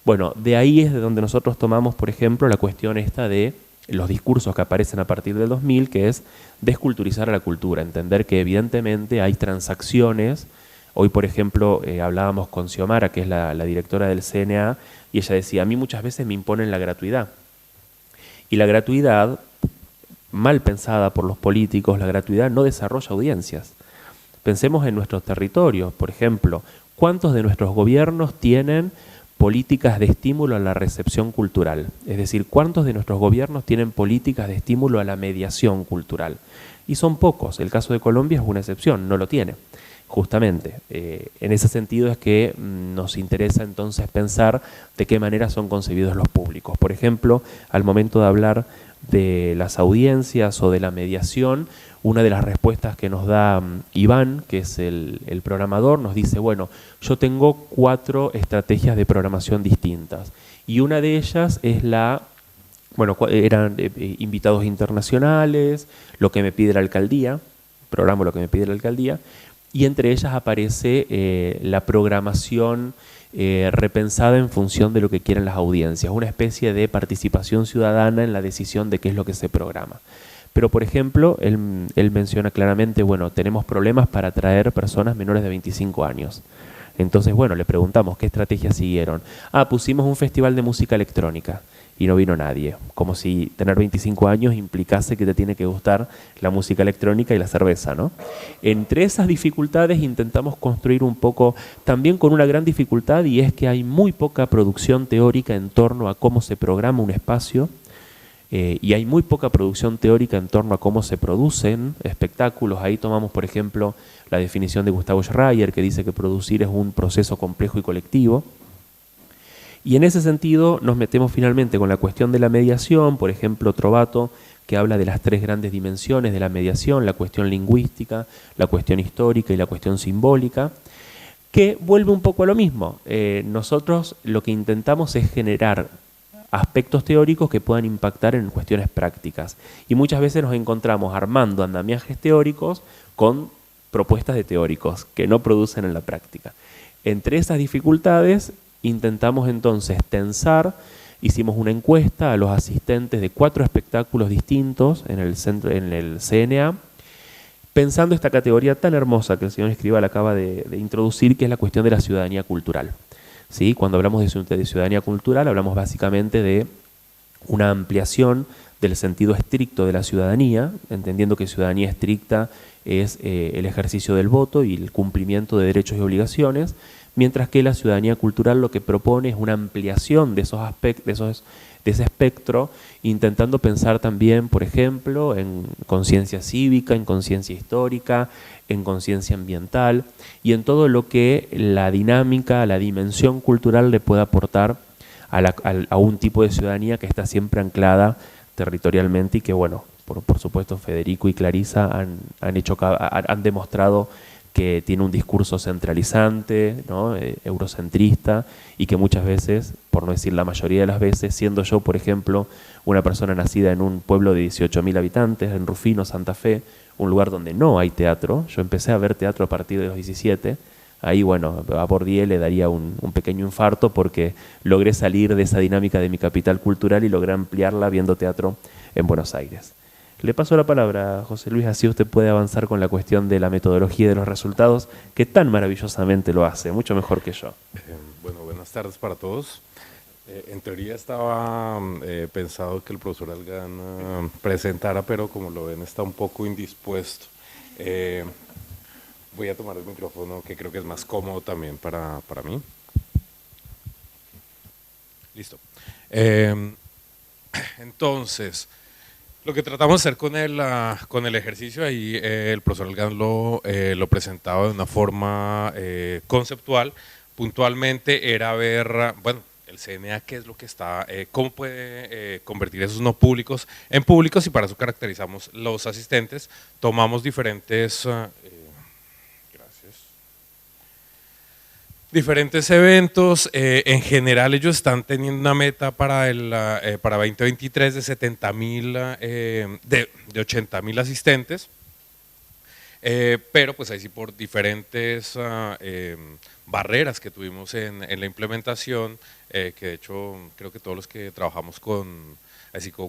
Bueno, de ahí es de donde nosotros tomamos, por ejemplo, la cuestión esta de los discursos que aparecen a partir del 2000, que es desculturizar a la cultura, entender que evidentemente hay transacciones. Hoy, por ejemplo, hablábamos con Xiomara, que es la directora del CNA, y ella decía, a mí muchas veces me imponen la gratuidad. Y la gratuidad, mal pensada por los políticos, la gratuidad no desarrolla audiencias. Pensemos en nuestros territorios, por ejemplo, ¿cuántos de nuestros gobiernos tienen políticas de estímulo a la recepción cultural? Es decir, ¿cuántos de nuestros gobiernos tienen políticas de estímulo a la mediación cultural? Y son pocos. El caso de Colombia es una excepción, no lo tiene. Justamente, en ese sentido es que nos interesa entonces pensar de qué manera son concebidos los públicos. Por ejemplo, al momento de hablar de las audiencias o de la mediación, una de las respuestas que nos da Iván, que es el programador, nos dice, bueno, yo tengo 4 estrategias de programación distintas, y una de ellas es eran invitados internacionales, lo que me pide la alcaldía, programo lo que me pide la alcaldía, y entre ellas aparece la programación repensada en función de lo que quieren las audiencias, una especie de participación ciudadana en la decisión de qué es lo que se programa. Pero, por ejemplo, él menciona claramente, bueno, tenemos problemas para atraer personas menores de 25 años. Entonces, bueno, le preguntamos qué estrategias siguieron. Pusimos un festival de música electrónica y no vino nadie. Como si tener 25 años implicase que te tiene que gustar la música electrónica y la cerveza, ¿no? Entre esas dificultades intentamos construir un poco, también con una gran dificultad, y es que hay muy poca producción teórica en torno a cómo se programa un espacio, y hay muy poca producción teórica en torno a cómo se producen espectáculos. Ahí tomamos, por ejemplo, la definición de Gustavo Schreyer, que dice que producir es un proceso complejo y colectivo. Y en ese sentido nos metemos finalmente con la cuestión de la mediación, por ejemplo, Trovato, que habla de las 3 grandes dimensiones de la mediación, la cuestión lingüística, la cuestión histórica y la cuestión simbólica, que vuelve un poco a lo mismo. Nosotros lo que intentamos es generar aspectos teóricos que puedan impactar en cuestiones prácticas. Y muchas veces nos encontramos armando andamiajes teóricos con propuestas de teóricos que no producen en la práctica. Entre esas dificultades intentamos entonces tensar, hicimos una encuesta a los asistentes de 4 espectáculos distintos en el CNA, pensando esta categoría tan hermosa que el señor Escribal acaba de introducir, que es la cuestión de la ciudadanía cultural. ¿Sí? Cuando hablamos de ciudadanía cultural, hablamos básicamente de una ampliación del sentido estricto de la ciudadanía, entendiendo que ciudadanía estricta es el ejercicio del voto y el cumplimiento de derechos y obligaciones, mientras que la ciudadanía cultural lo que propone es una ampliación de esos aspectos, de ese espectro, intentando pensar también, por ejemplo, en conciencia cívica, en conciencia histórica, en conciencia ambiental y en todo lo que la dinámica, la dimensión cultural le puede aportar a un tipo de ciudadanía que está siempre anclada territorialmente y que, bueno, por supuesto Federico y Clarisa han demostrado que tiene un discurso centralizante, ¿no? Eurocentrista, y que muchas veces, por no decir la mayoría de las veces, siendo yo, por ejemplo, una persona nacida en un pueblo de 18.000 habitantes, en Rufino, Santa Fe, un lugar donde no hay teatro, yo empecé a ver teatro a partir de los 17, ahí, bueno, a Bourdieu le daría un pequeño infarto porque logré salir de esa dinámica de mi capital cultural y logré ampliarla viendo teatro en Buenos Aires. Le paso la palabra a José Luis, así usted puede avanzar con la cuestión de la metodología y de los resultados, que tan maravillosamente lo hace, mucho mejor que yo. Bueno, buenas tardes para todos. En teoría estaba pensado que el profesor Algan presentara, pero como lo ven está un poco indispuesto. Voy a tomar el micrófono, que creo que es más cómodo también para mí. Listo. Entonces, lo que tratamos de hacer con el ejercicio ahí, el profesor Algan lo presentaba de una forma conceptual. Puntualmente era ver, bueno, el CNA qué es lo que está, cómo puede convertir esos no públicos en públicos, y para eso caracterizamos los asistentes. Tomamos diferentes eventos. En general ellos están teniendo una meta para 2023 de 70.000, de 80.000 asistentes, pero pues ahí sí por diferentes barreras que tuvimos en la implementación, que de hecho creo que todos los que trabajamos con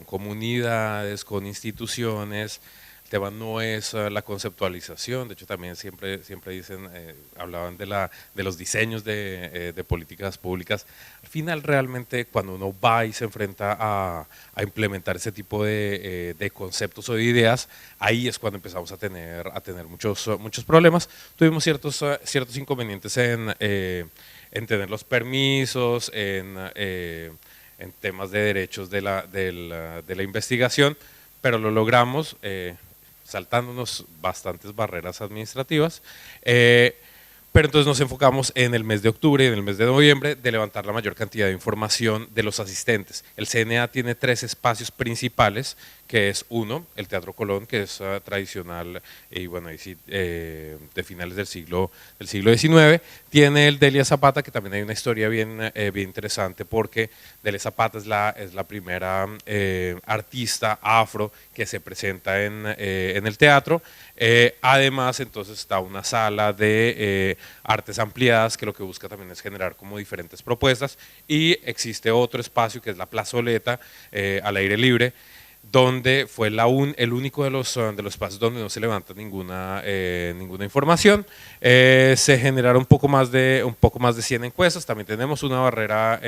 comunidades, con instituciones, el tema no es la conceptualización. De hecho también siempre dicen, hablaban de los diseños de políticas públicas. Al final realmente cuando uno va y se enfrenta a implementar ese tipo de conceptos o de ideas, ahí es cuando empezamos a tener muchos problemas. Tuvimos ciertos inconvenientes en tener los permisos, en temas de derechos de la investigación, pero lo logramos saltándonos bastantes barreras administrativas. Pero entonces nos enfocamos en el mes de octubre y en el mes de noviembre de levantar la mayor cantidad de información de los asistentes. El CNA tiene 3 espacios principales, que es uno, el Teatro Colón, que es tradicional y bueno, de finales del siglo XIX. Tiene el Delia Zapata, que también hay una historia bien interesante, porque Delia Zapata es la primera artista afro que se presenta en el teatro. Además, entonces está una sala de artes ampliadas que lo que busca también es generar como diferentes propuestas, y existe otro espacio que es la plazoleta al aire libre, donde fue el único de los espacios donde no se levanta ninguna información. Se generaron un poco más de 100 encuestas. También tenemos una barrera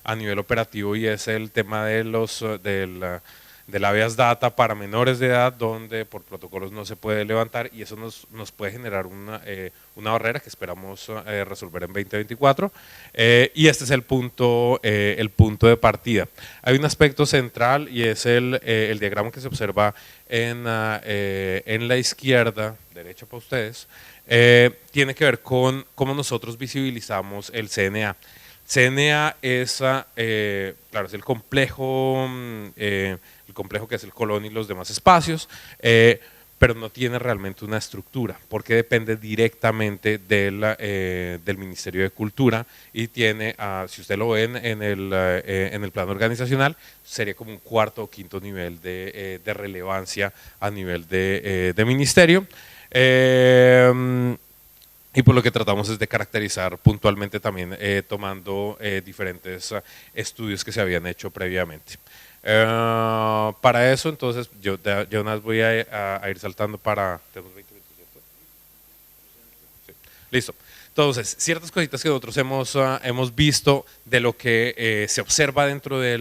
a nivel operativo, y es el tema del habeas data para menores de edad, donde por protocolos no se puede levantar, y eso nos puede generar una barrera que esperamos resolver en 2024, y este es el punto de partida. Hay un aspecto central, y es el diagrama que se observa en la izquierda, derecha para ustedes. Tiene que ver con cómo nosotros visibilizamos el CNA. CNA es, claro, es el complejo que es el Colón y los demás espacios, pero no tiene realmente una estructura, porque depende directamente del Ministerio de Cultura, y tiene, si usted lo ve en el plano organizacional, sería como un cuarto o quinto nivel de relevancia a nivel de ministerio. Y por lo que tratamos es de caracterizar puntualmente también, tomando diferentes estudios que se habían hecho previamente. Para eso, entonces, yo unas voy a ir saltando para... ¿Tenemos 20 minutos, cierto? Sí. Listo. Entonces, ciertas cositas que nosotros hemos visto de lo que se observa dentro de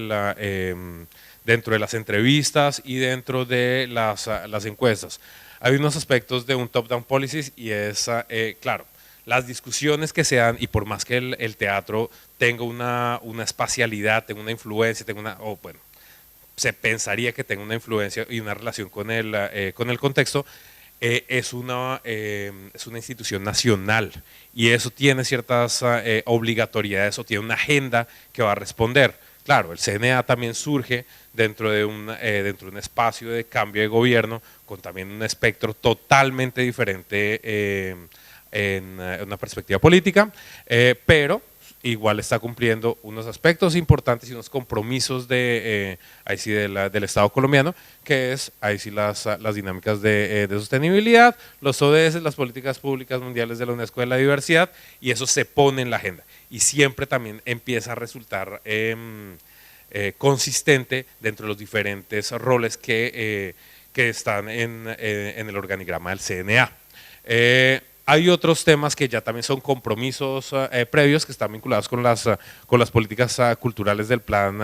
las entrevistas y dentro de las encuestas. Hay unos aspectos de un top-down policies, y es, claro, las discusiones que se dan, y por más que el teatro tenga una espacialidad, tenga una influencia, se pensaría que tenga una influencia y una relación con el contexto, es una institución nacional, y eso tiene ciertas obligatoriedades, o tiene una agenda que va a responder. Claro, el CNA también surge dentro de un espacio de cambio de gobierno, con también un espectro totalmente diferente en una perspectiva política, pero igual está cumpliendo unos aspectos importantes y unos compromisos del Estado colombiano, que es ahí sí las dinámicas de sostenibilidad, los ODS, las políticas públicas mundiales de la UNESCO de la diversidad, y eso se pone en la agenda, y siempre también empieza a resultar consistente dentro de los diferentes roles que están en el organigrama del CNA. Hay otros temas que ya también son compromisos previos, que están vinculados con las políticas culturales del plan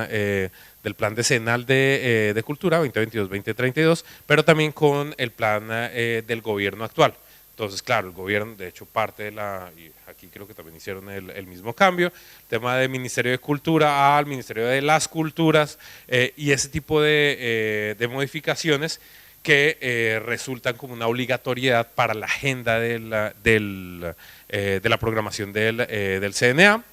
decenal de cultura 2022-2032, pero también con el plan del gobierno actual. Entonces, claro, el gobierno, de hecho, parte y aquí creo que también hicieron el mismo cambio, el tema del Ministerio de Cultura al Ministerio de las Culturas, y ese tipo de modificaciones que resultan como una obligatoriedad para la agenda de la programación del CNA.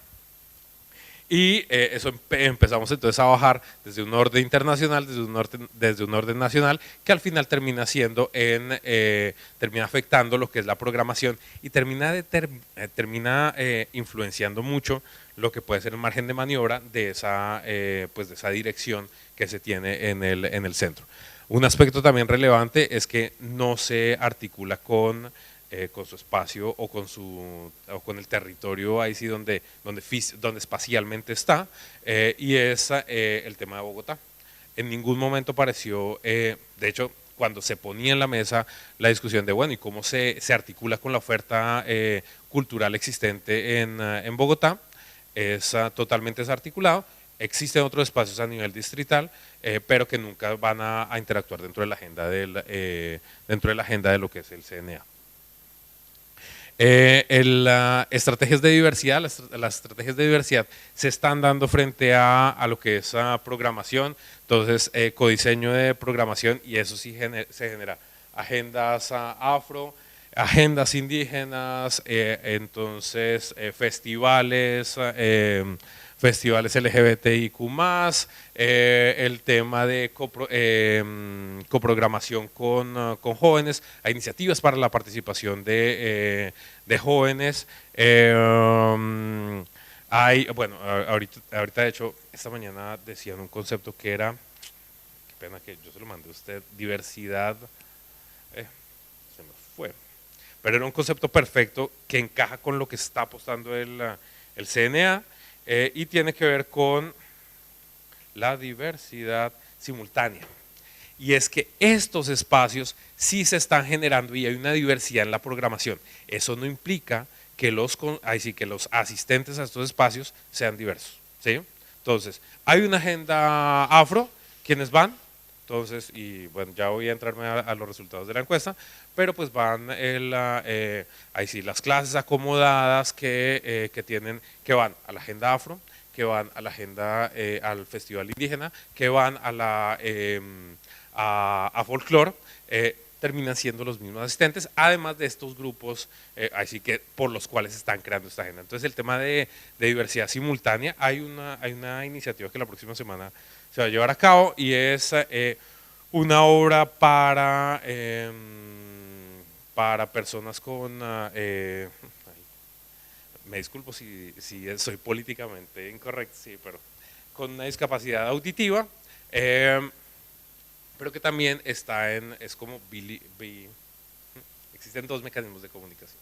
Y eso empezamos entonces a bajar desde un orden internacional, desde un orden nacional, que al final termina afectando lo que es la programación, y termina influenciando mucho lo que puede ser el margen de maniobra de esa dirección que se tiene en el centro. Un aspecto también relevante es que no se articula con su espacio o con el territorio ahí sí donde espacialmente está, y es el tema de Bogotá. En ningún momento pareció, de hecho, cuando se ponía en la mesa la discusión de, bueno, ¿y cómo se articula con la oferta cultural existente en Bogotá? Es totalmente desarticulado. Existen otros espacios a nivel distrital, pero que nunca van a interactuar dentro de la agenda de lo que es el CNA. Las estrategias de diversidad se están dando frente a lo que es programación. Entonces, codiseño de programación, y eso sí se genera agendas afro, agendas indígenas, entonces festivales, festivales LGBTIQ+, el tema de coprogramación con jóvenes, hay iniciativas para la participación de jóvenes. Hay, bueno, ahorita de hecho, esta mañana decían un concepto que era, qué pena que yo se lo mandé a usted, diversidad, se me fue, pero era un concepto perfecto que encaja con lo que está apostando el CNA, y tiene que ver con la diversidad simultánea. Y es que estos espacios sí se están generando y hay una diversidad en la programación. Eso no implica que los asistentes a estos espacios sean diversos, ¿sí? Entonces, hay una agenda afro, ¿quiénes van? Entonces, y bueno, ya voy a entrarme a los resultados de la encuesta, pero pues van ahí sí, las clases acomodadas que van a la agenda afro, que van a la agenda, al festival indígena, que van a folclore, terminan siendo los mismos asistentes, además de estos grupos, así que por los cuales están creando esta agenda. Entonces el tema de diversidad simultánea, hay una iniciativa que la próxima semana se va a llevar a cabo y es una obra para personas con, me disculpo si soy políticamente incorrecto, sí, pero con una discapacidad auditiva, pero que también es como existen dos mecanismos de comunicación.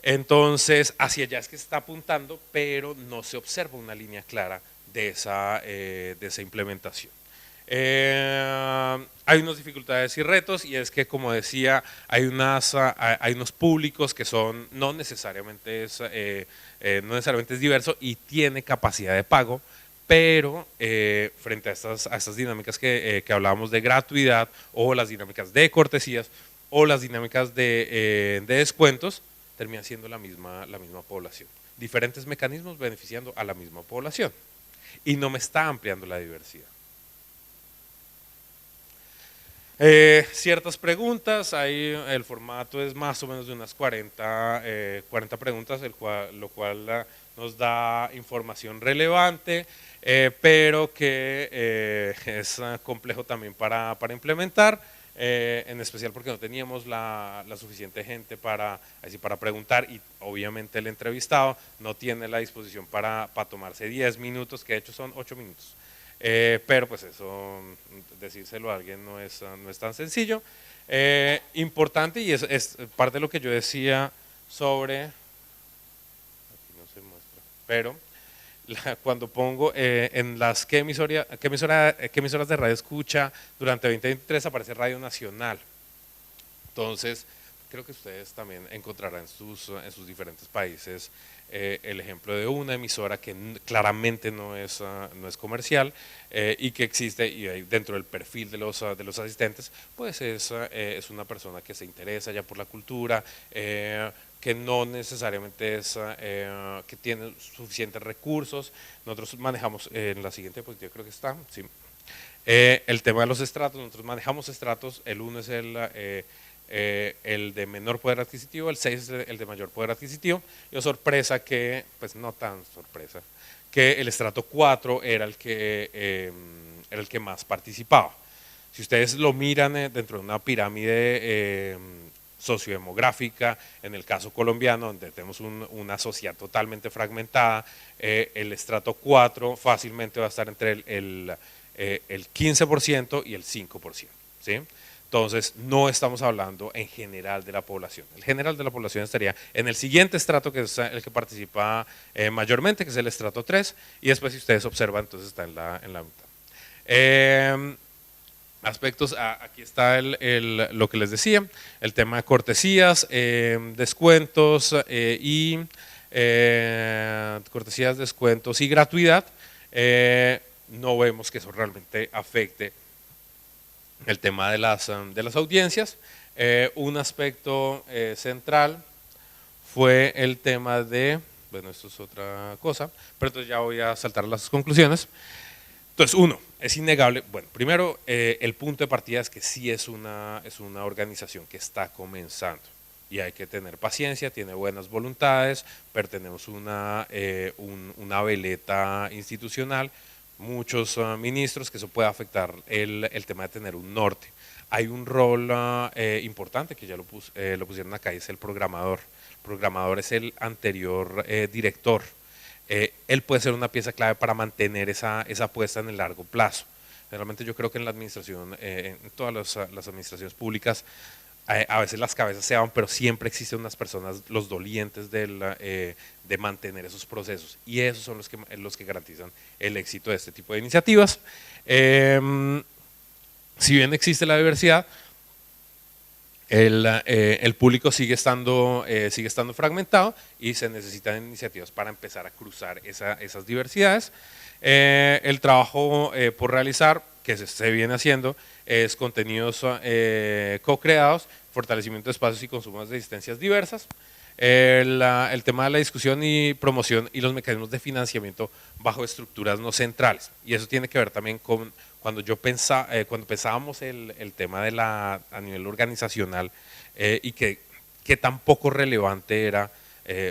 Entonces, hacia allá es que se está apuntando, pero no se observa una línea clara de esa implementación. Hay unas dificultades y retos, y es que, como decía, hay unos públicos que son no necesariamente es diverso y tiene capacidad de pago, pero frente a estas dinámicas que hablábamos de gratuidad, o las dinámicas de cortesías, o las dinámicas de descuentos, termina siendo la misma población. Diferentes mecanismos beneficiando a la misma población, y no me está ampliando la diversidad. Ciertas preguntas, ahí el formato es más o menos de unas 40 preguntas, lo cual nos da información relevante, pero que es complejo también para implementar, en especial porque no teníamos la suficiente gente para preguntar, y obviamente el entrevistado no tiene la disposición para tomarse 10 minutos, que de hecho son 8 minutos. Pero pues eso, decírselo a alguien no es tan sencillo. Importante, y es parte de lo que yo decía sobre, aquí no se muestra, pero cuando pongo en las qué emisoras de radio escucha durante 2023, aparece Radio Nacional. Entonces, creo que ustedes también encontrarán en sus diferentes países el ejemplo de una emisora que claramente no es comercial, y que existe, y dentro del perfil de los asistentes, pues es una persona que se interesa ya por la cultura, que no necesariamente que tiene suficientes recursos. Nosotros manejamos, en la siguiente diapositiva creo que está, sí, el tema de los estratos. Nosotros manejamos estratos. El 1 es el de menor poder adquisitivo, el 6 es el de mayor poder adquisitivo, y sorpresa que, pues no tan sorpresa, que el estrato 4 era el que más participaba. Si ustedes lo miran dentro de una pirámide sociodemográfica, en el caso colombiano, donde tenemos una sociedad totalmente fragmentada, el estrato 4 fácilmente va a estar entre el 15% y el 5%, ¿sí? Entonces, no estamos hablando en general de la población. El general de la población estaría en el siguiente estrato, que es el que participa mayormente, que es el estrato 3, y después, si ustedes observan, entonces está en la mitad. Aspectos, aquí está lo que les decía, el tema de cortesías, descuentos cortesías, descuentos y gratuidad. No vemos que eso realmente afecte el tema de las audiencias. Un aspecto central fue el tema de, bueno, esto es otra cosa, pero entonces ya voy a saltar las conclusiones, Entonces, uno, es innegable, bueno, primero, el punto de partida es que sí es una organización que está comenzando y hay que tener paciencia, tiene buenas voluntades, pero tenemos una veleta institucional, muchos ministros, que eso puede afectar el tema de tener un norte. Hay un rol importante que ya lo pusieron acá, y es el programador. El programador es el anterior director. Él puede ser una pieza clave para mantener esa apuesta en el largo plazo. Realmente yo creo que en la administración, en todas las administraciones públicas, a veces las cabezas se van, pero siempre existen unas personas, los dolientes de mantener esos procesos, y esos son los que garantizan el éxito de este tipo de iniciativas. Si bien existe la diversidad, el público sigue estando fragmentado y se necesitan iniciativas para empezar a cruzar esas diversidades. El trabajo por realizar, que se viene haciendo, es contenidos co-creados, fortalecimiento de espacios y consumos de existencias diversas, el tema de la discusión y promoción y los mecanismos de financiamiento bajo estructuras no centrales. Y eso tiene que ver también con cuando pensábamos el tema a nivel organizacional, y que tan poco relevante era.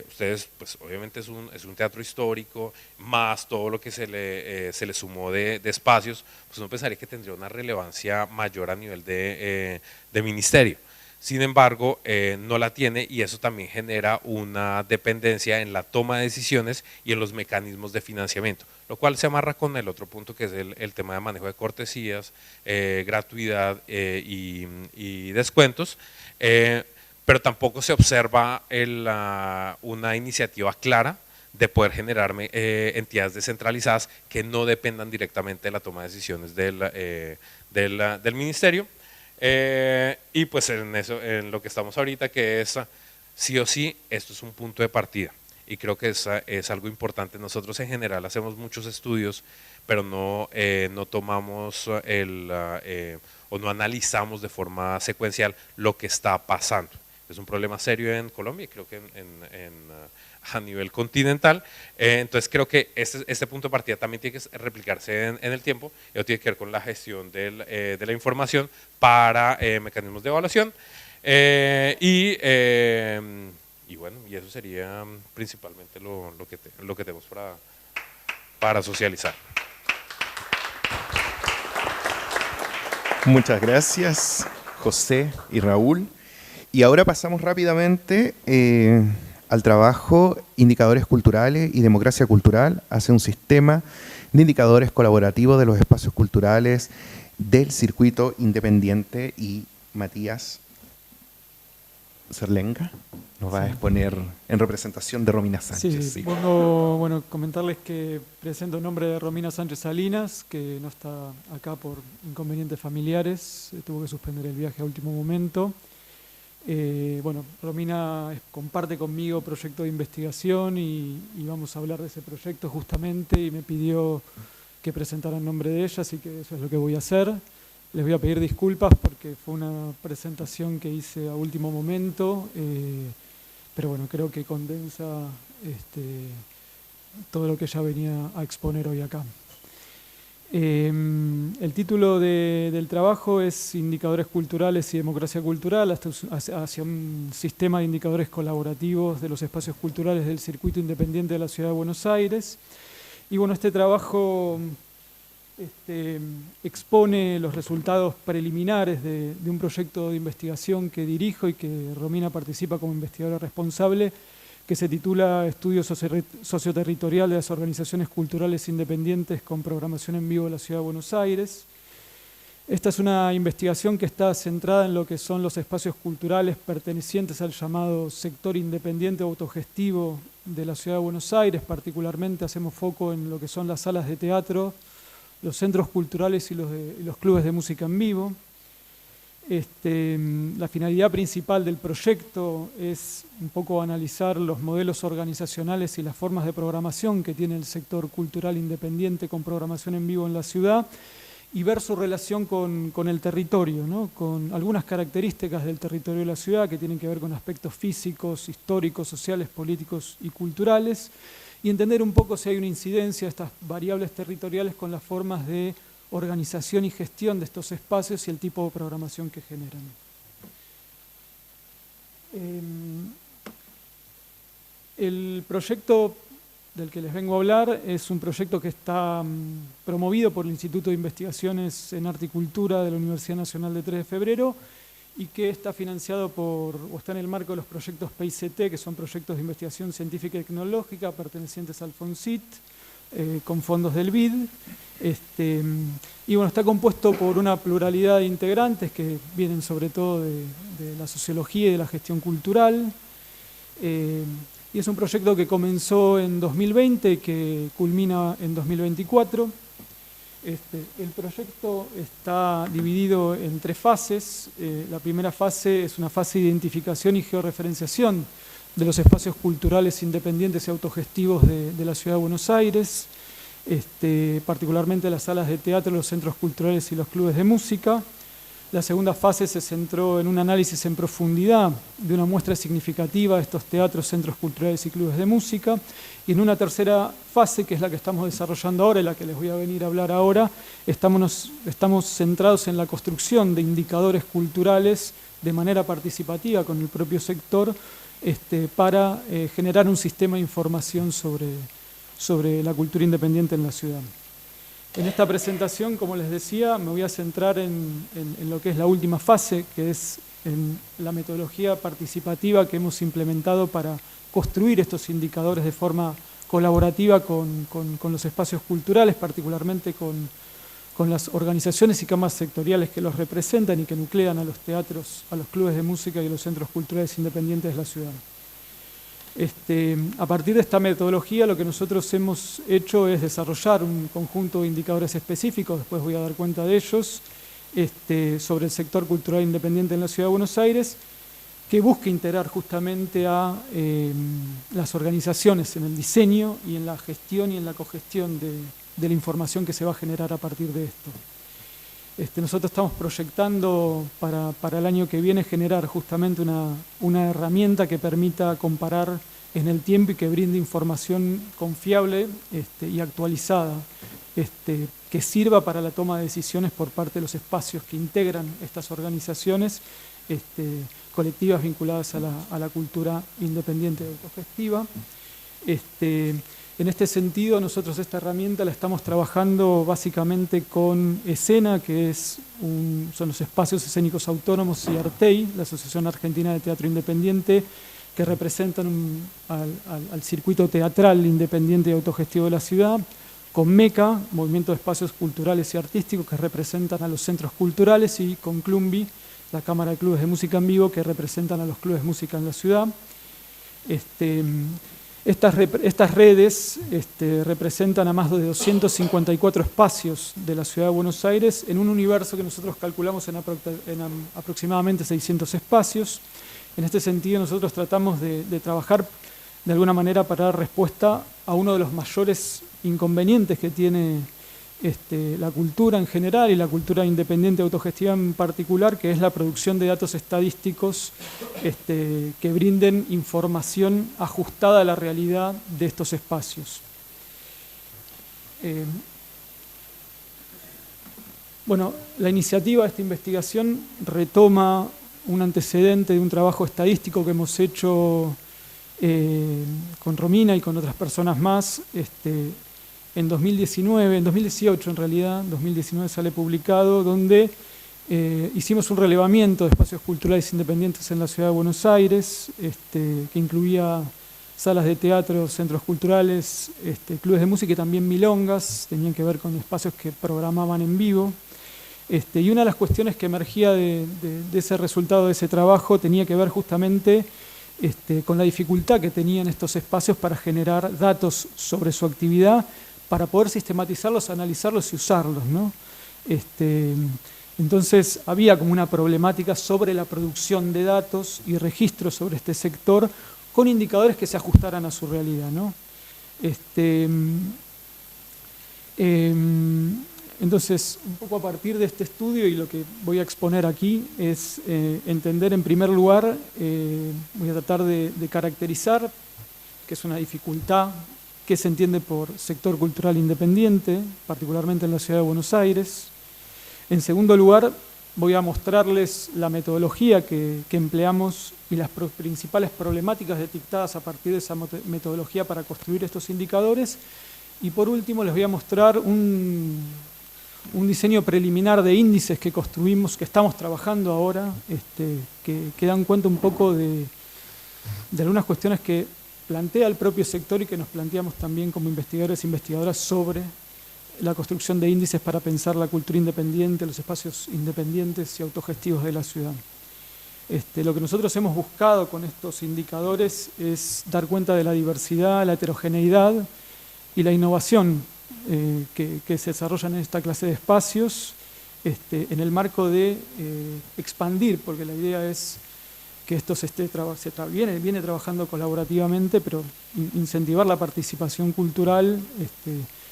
Ustedes, pues obviamente es un teatro histórico, más todo lo que se le sumó de espacios, pues uno pensaría que tendría una relevancia mayor a nivel de ministerio. Sin embargo, no la tiene, y eso también genera una dependencia en la toma de decisiones y en los mecanismos de financiamiento, lo cual se amarra con el otro punto, que es el tema de manejo de cortesías, gratuidad y descuentos. Pero tampoco se observa una iniciativa clara de poder generar entidades descentralizadas que no dependan directamente de la toma de decisiones del ministerio. Y pues en lo que estamos ahorita, que es sí o sí, esto es un punto de partida, y creo que es algo importante. Nosotros en general hacemos muchos estudios, pero no tomamos o no analizamos de forma secuencial lo que está pasando. Es un problema serio en Colombia, y creo que a nivel continental. Entonces creo que este punto de partida también tiene que replicarse en el tiempo, y eso tiene que ver con la gestión de la información para mecanismos de evaluación. Y bueno, y eso sería principalmente lo que tenemos para socializar. Muchas gracias, José y Raúl. Y ahora pasamos rápidamente al trabajo Indicadores Culturales y Democracia Cultural, hace un sistema de indicadores colaborativos de los espacios culturales del circuito independiente, y Matías Serlenga nos va a exponer en representación de Romina Sánchez. Sí, bueno, comentarles que presento en nombre de Romina Sánchez Salinas, que no está acá por inconvenientes familiares, tuvo que suspender el viaje a último momento. Bueno, Romina comparte conmigo proyecto de investigación y vamos a hablar de ese proyecto justamente, y me pidió que presentara en nombre de ella, así que eso es lo que voy a hacer. Les voy a pedir disculpas porque fue una presentación que hice a último momento, pero bueno, creo que condensa todo lo que ella venía a exponer hoy acá. El título del trabajo es Indicadores Culturales y Democracia Cultural, hacia un sistema de indicadores colaborativos de los espacios culturales del circuito independiente de la Ciudad de Buenos Aires. Y bueno, este trabajo expone los resultados preliminares de un proyecto de investigación que dirijo y que Romina participa como investigadora responsable, que se titula Estudio Socioterritorial de las Organizaciones Culturales Independientes con Programación en Vivo de la Ciudad de Buenos Aires. Esta es una investigación que está centrada en lo que son los espacios culturales pertenecientes al llamado sector independiente autogestivo de la Ciudad de Buenos Aires. Particularmente hacemos foco en lo que son las salas de teatro, los centros culturales y los clubes de música en vivo. La finalidad principal del proyecto es un poco analizar los modelos organizacionales y las formas de programación que tiene el sector cultural independiente con programación en vivo en la ciudad, y ver su relación con el territorio, ¿no? Con algunas características del territorio de la ciudad que tienen que ver con aspectos físicos, históricos, sociales, políticos y culturales, y entender un poco si hay una incidencia de estas variables territoriales con las formas de organización y gestión de estos espacios y el tipo de programación que generan. El proyecto del que les vengo a hablar es un proyecto que está promovido por el Instituto de Investigaciones en Arte y Cultura de la Universidad Nacional de 3 de Febrero y que está financiado o está en el marco de los proyectos PICT, que son proyectos de investigación científica y tecnológica pertenecientes al FONCIT, con fondos del BID. Y bueno, está compuesto por una pluralidad de integrantes que vienen sobre todo de la sociología y de la gestión cultural. Y es un proyecto que comenzó en 2020 y que culmina en 2024. El proyecto está dividido en 3 fases. La primera fase es una fase de identificación y georreferenciación de los espacios culturales independientes y autogestivos de la Ciudad de Buenos Aires, particularmente las salas de teatro, los centros culturales y los clubes de música. La segunda fase se centró en un análisis en profundidad de una muestra significativa de estos teatros, centros culturales y clubes de música. Y en una tercera fase, que es la que estamos desarrollando ahora y la que les voy a venir a hablar ahora, estamos centrados en la construcción de indicadores culturales de manera participativa con el propio sector para generar un sistema de información sobre la cultura independiente en la ciudad. En esta presentación, como les decía, me voy a centrar en lo que es la última fase, que es en la metodología participativa que hemos implementado para construir estos indicadores de forma colaborativa con los espacios culturales, particularmente con las organizaciones y camas sectoriales que los representan y que nuclean a los teatros, a los clubes de música y a los centros culturales independientes de la ciudad. A partir de esta metodología lo que nosotros hemos hecho es desarrollar un conjunto de indicadores específicos, después voy a dar cuenta de ellos, sobre el sector cultural independiente en la Ciudad de Buenos Aires, que busca integrar justamente a las organizaciones en el diseño y en la gestión y en la cogestión de la información que se va a generar a partir de esto. Nosotros estamos proyectando para el año que viene generar justamente una herramienta que permita comparar en el tiempo y que brinde información confiable y actualizada, que sirva para la toma de decisiones por parte de los espacios que integran estas organizaciones colectivas vinculadas a la cultura independiente y autogestiva. En este sentido, nosotros esta herramienta la estamos trabajando básicamente con Escena, que son los espacios escénicos autónomos, y Artei, la Asociación Argentina de Teatro Independiente, que representan al circuito teatral independiente y autogestivo de la ciudad, con MECA, Movimiento de Espacios Culturales y Artísticos, que representan a los centros culturales, y con Clumbi, la Cámara de Clubes de Música en Vivo, que representan a los clubes de música en la ciudad. Estas redes representan a más de 254 espacios de la Ciudad de Buenos Aires en un universo que nosotros calculamos en aproximadamente 600 espacios. En este sentido, nosotros tratamos de trabajar de alguna manera para dar respuesta a uno de los mayores inconvenientes que tiene la cultura en general y la cultura independiente autogestiva en particular, que es la producción de datos estadísticos que brinden información ajustada a la realidad de estos espacios. Bueno, la iniciativa de esta investigación retoma un antecedente de un trabajo estadístico que hemos hecho con Romina y con otras personas más, en 2018 en realidad, 2019 sale publicado, donde hicimos un relevamiento de espacios culturales independientes en la Ciudad de Buenos Aires, que incluía salas de teatro, centros culturales, clubes de música y también milongas, tenían que ver con espacios que programaban en vivo. Y una de las cuestiones que emergía de ese resultado de ese trabajo tenía que ver justamente con la dificultad que tenían estos espacios para generar datos sobre su actividad, para poder sistematizarlos, analizarlos y usarlos, ¿no? Entonces había como una problemática sobre la producción de datos y registros sobre este sector con indicadores que se ajustaran a su realidad, ¿no? Entonces, un poco a partir de este estudio y lo que voy a exponer aquí es entender en primer lugar, voy a tratar de caracterizar, que es una dificultad, qué se entiende por sector cultural independiente, particularmente en la ciudad de Buenos Aires. En segundo lugar, voy a mostrarles la metodología que empleamos y las principales problemáticas detectadas a partir de esa metodología para construir estos indicadores. Y por último, les voy a mostrar un diseño preliminar de índices que construimos, que estamos trabajando ahora, que dan cuenta un poco de algunas cuestiones que plantea el propio sector y que nos planteamos también como investigadores e investigadoras sobre la construcción de índices para pensar la cultura independiente, los espacios independientes y autogestivos de la ciudad. Lo que nosotros hemos buscado con estos indicadores es dar cuenta de la diversidad, la heterogeneidad y la innovación que se desarrollan en esta clase de espacios en el marco de expandir, porque la idea es que esto viene trabajando colaborativamente, pero incentivar la participación cultural,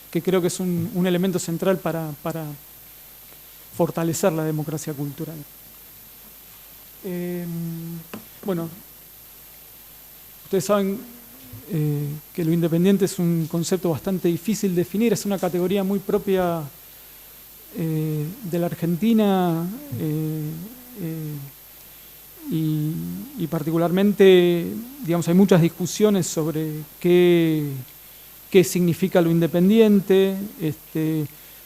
que creo que es un elemento central para fortalecer la democracia cultural. Bueno, ustedes saben que lo independiente es un concepto bastante difícil de definir, es una categoría muy propia de la Argentina y particularmente, digamos, hay muchas discusiones sobre qué significa lo independiente.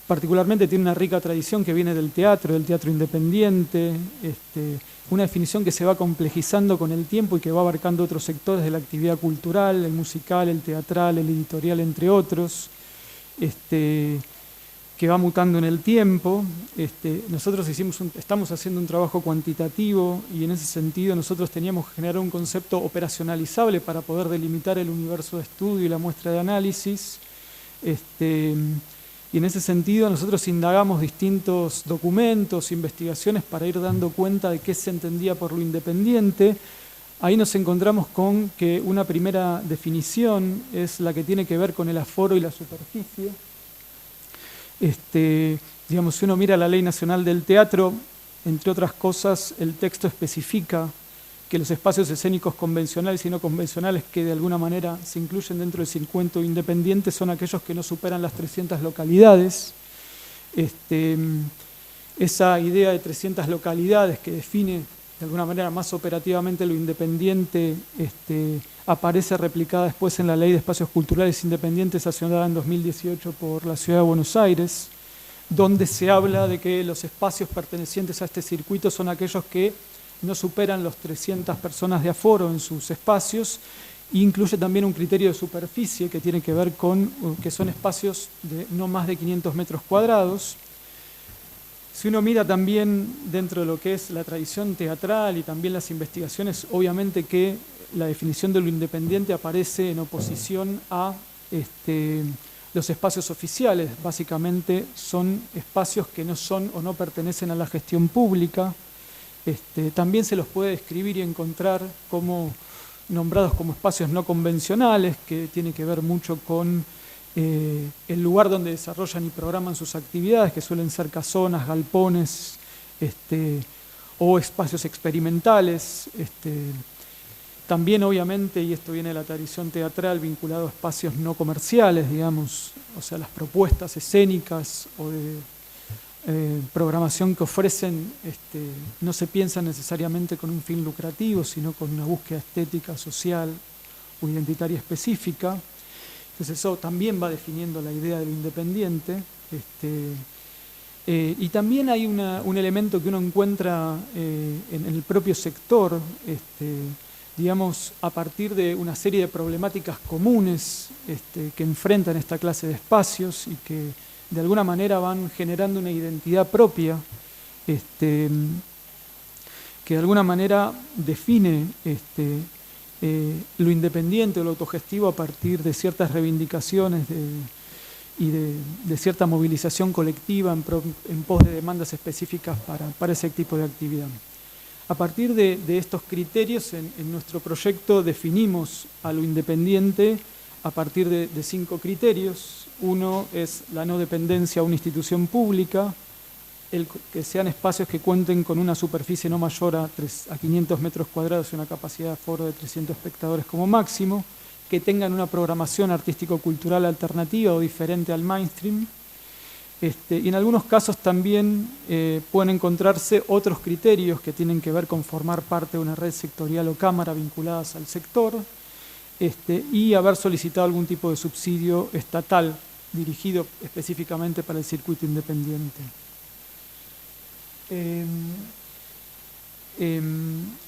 Particularmente tiene una rica tradición que viene del teatro independiente, una definición que se va complejizando con el tiempo y que va abarcando otros sectores de la actividad cultural, el musical, el teatral, el editorial, entre otros, que va mutando en el tiempo. Nosotros estamos haciendo un trabajo cuantitativo y en ese sentido nosotros teníamos que generar un concepto operacionalizable para poder delimitar el universo de estudio y la muestra de análisis. Y en ese sentido nosotros indagamos distintos documentos, investigaciones para ir dando cuenta de qué se entendía por lo independiente. Ahí nos encontramos con que una primera definición es la que tiene que ver con el aforo y la superficie. Digamos, si uno mira la Ley Nacional del Teatro, entre otras cosas, el texto especifica que los espacios escénicos convencionales y no convencionales que de alguna manera se incluyen dentro del circuito independiente son aquellos que no superan las 300 localidades. Esa idea de 300 localidades que define de alguna manera más operativamente lo independiente aparece replicada después en la Ley de Espacios Culturales Independientes sancionada en 2018 por la Ciudad de Buenos Aires, donde se habla de que los espacios pertenecientes a este circuito son aquellos que no superan los 300 personas de aforo en sus espacios, e incluye también un criterio de superficie que tiene que ver con que son espacios de no más de 500 metros cuadrados. Si uno mira también dentro de lo que es la tradición teatral y también las investigaciones, obviamente que la definición de lo independiente aparece en oposición a los espacios oficiales. Básicamente son espacios que no son o no pertenecen a la gestión pública. También se los puede describir y encontrar como nombrados como espacios no convencionales, que tiene que ver mucho con el lugar donde desarrollan y programan sus actividades, que suelen ser casonas, galpones, o espacios experimentales. También, obviamente, y esto viene de la tradición teatral, vinculado a espacios no comerciales, digamos, o sea, las propuestas escénicas o de programación que ofrecen no se piensan necesariamente con un fin lucrativo, sino con una búsqueda estética, social o identitaria específica. Entonces eso también va definiendo la idea de lo independiente. Y también hay un elemento que uno encuentra en el propio sector, digamos, a partir de una serie de problemáticas comunes que enfrentan esta clase de espacios y que de alguna manera van generando una identidad propia, que de alguna manera define lo independiente o lo autogestivo a partir de ciertas reivindicaciones y de cierta movilización colectiva en pos de demandas específicas para ese tipo de actividad. A partir de estos criterios, en nuestro proyecto definimos a lo independiente a partir de 5 criterios. Uno es la no dependencia a una institución pública, que sean espacios que cuenten con una superficie no mayor a 500 metros cuadrados y una capacidad de aforo de 300 espectadores como máximo, que tengan una programación artístico-cultural alternativa o diferente al mainstream. Y en algunos casos también pueden encontrarse otros criterios que tienen que ver con formar parte de una red sectorial o cámara vinculadas al sector, y haber solicitado algún tipo de subsidio estatal dirigido específicamente para el circuito independiente.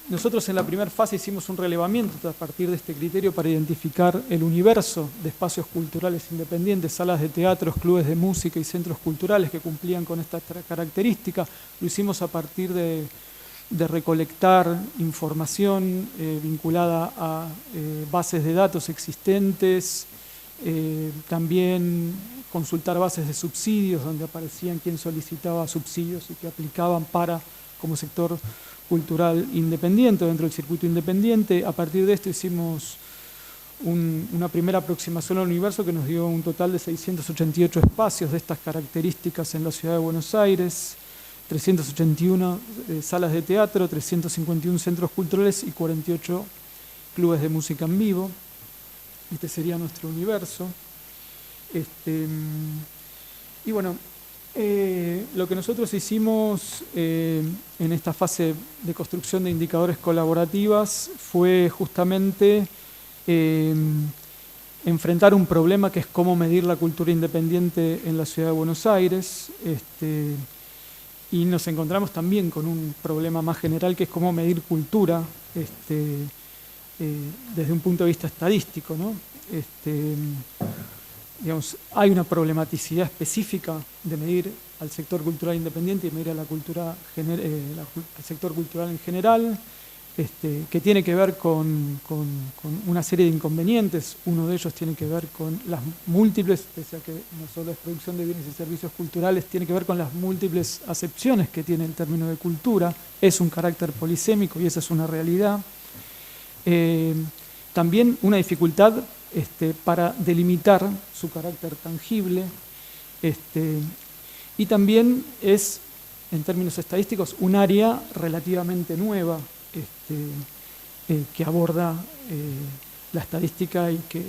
Nosotros en la primera fase hicimos un relevamiento a partir de este criterio para identificar el universo de espacios culturales independientes, salas de teatros, clubes de música y centros culturales que cumplían con esta característica. Lo hicimos a partir de recolectar información vinculada a bases de datos existentes, también consultar bases de subsidios donde aparecían quién solicitaba subsidios y que aplicaban como sector cultural independiente dentro del circuito independiente. A partir de esto hicimos una primera aproximación al universo que nos dio un total de 688 espacios de estas características en la ciudad de Buenos Aires, 381 salas de teatro, 351 centros culturales y 48 clubes de música en vivo. Este sería nuestro universo. Y bueno, lo que nosotros hicimos en esta fase de construcción de indicadores colaborativas fue justamente enfrentar un problema que es cómo medir la cultura independiente en la ciudad de Buenos Aires. Y nos encontramos también con un problema más general que es cómo medir cultura desde un punto de vista estadístico, ¿no? Digamos, hay una problematicidad específica de medir al sector cultural independiente y medir a al sector cultural en general, que tiene que ver con una serie de inconvenientes. Uno de ellos tiene que ver con las múltiples, pese a que no solo es producción de bienes y servicios culturales, tiene que ver con las múltiples acepciones que tiene el término de cultura. Es un carácter polisémico y esa es una realidad. También una dificultad para delimitar su carácter tangible, y también es, en términos estadísticos, un área relativamente nueva que aborda la estadística y que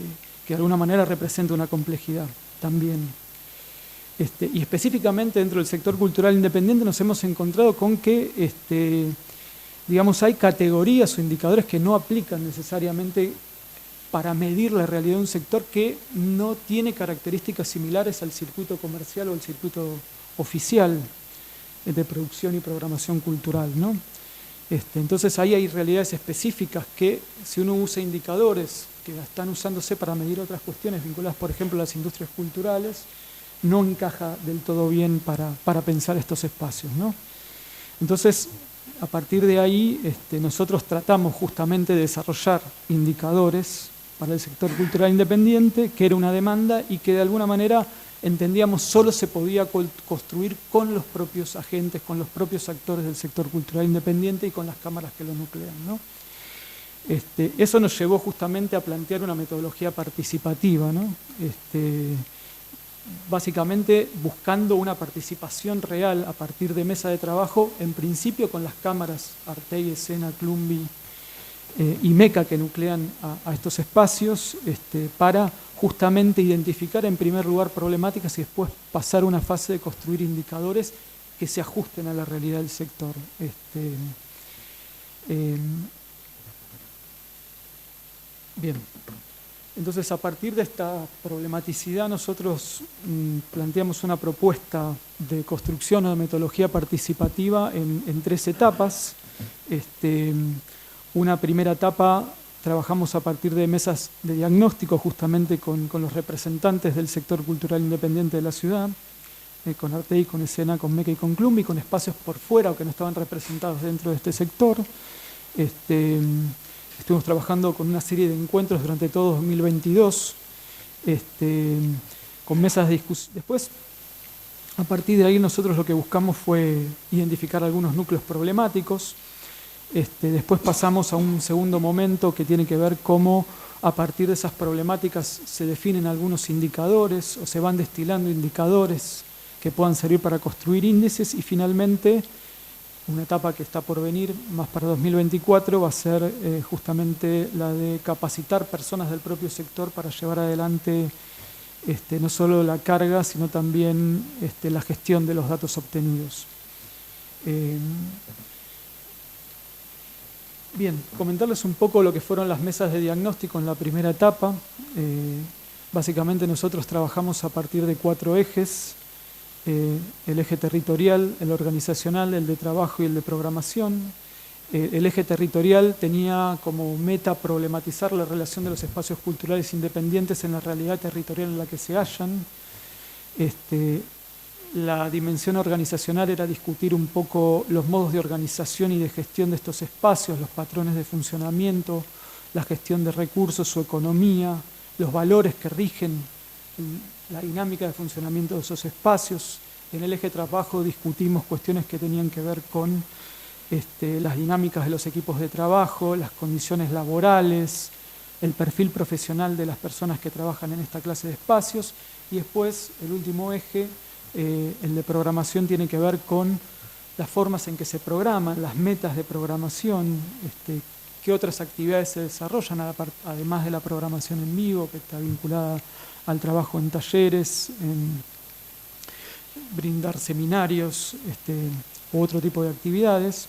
de alguna manera representa una complejidad también. Y específicamente dentro del sector cultural independiente nos hemos encontrado con que digamos, hay categorías o indicadores que no aplican necesariamente para medir la realidad de un sector que no tiene características similares al circuito comercial o al circuito oficial de producción y programación cultural, ¿no? Entonces ahí hay realidades específicas que, si uno usa indicadores que están usándose para medir otras cuestiones vinculadas, por ejemplo, a las industrias culturales, no encaja del todo bien para pensar estos espacios, ¿no? Entonces, a partir de ahí, nosotros tratamos justamente de desarrollar indicadores para el sector cultural independiente, que era una demanda y que de alguna manera entendíamos solo se podía construir con los propios agentes, con los propios actores del sector cultural independiente y con las cámaras que lo nuclean, ¿no? Eso nos llevó justamente a plantear una metodología participativa, ¿no? Básicamente buscando una participación real a partir de mesa de trabajo, en principio con las cámaras Artey, Escena, Clumbi y MECA que nuclean a estos espacios, para justamente identificar en primer lugar problemáticas y después pasar una fase de construir indicadores que se ajusten a la realidad del sector. Bien. Entonces, a partir de esta problematicidad, nosotros planteamos una propuesta de construcción o de metodología participativa en 3 etapas. Una primera etapa, trabajamos a partir de mesas de diagnóstico justamente con los representantes del sector cultural independiente de la ciudad, con Artey, con Escena, con MECA y con Clumbi, con espacios por fuera o que no estaban representados dentro de este sector. Estuvimos trabajando con una serie de encuentros durante todo 2022, con mesas de discusión. Después, a partir de ahí, nosotros lo que buscamos fue identificar algunos núcleos problemáticos. Después pasamos a un segundo momento que tiene que ver cómo A partir de esas problemáticas se definen algunos indicadores o se van destilando indicadores que puedan servir para construir índices y finalmente una etapa que está por venir más para 2024 va a ser justamente la de capacitar personas del propio sector para llevar adelante no solo la carga, sino también la gestión de los datos obtenidos. Bien, comentarles un poco lo que fueron las mesas de diagnóstico en la primera etapa. Básicamente nosotros trabajamos a partir de 4 ejes. El eje territorial, el organizacional, el de trabajo y el de programación. El eje territorial tenía como meta problematizar la relación de los espacios culturales independientes en la realidad territorial en la que se hallan. La dimensión organizacional era discutir un poco los modos de organización y de gestión de estos espacios, los patrones de funcionamiento, la gestión de recursos, su economía, los valores que rigen la dinámica de funcionamiento de esos espacios. En el eje trabajo discutimos cuestiones que tenían que ver con las dinámicas de los equipos de trabajo, las condiciones laborales, el perfil profesional de las personas que trabajan en esta clase de espacios. Y después, el último eje, el de programación, tiene que ver con las formas en que se programan, las metas de programación, qué otras actividades se desarrollan, además de la programación en vivo, que está vinculada al trabajo en talleres, en brindar seminarios u otro tipo de actividades.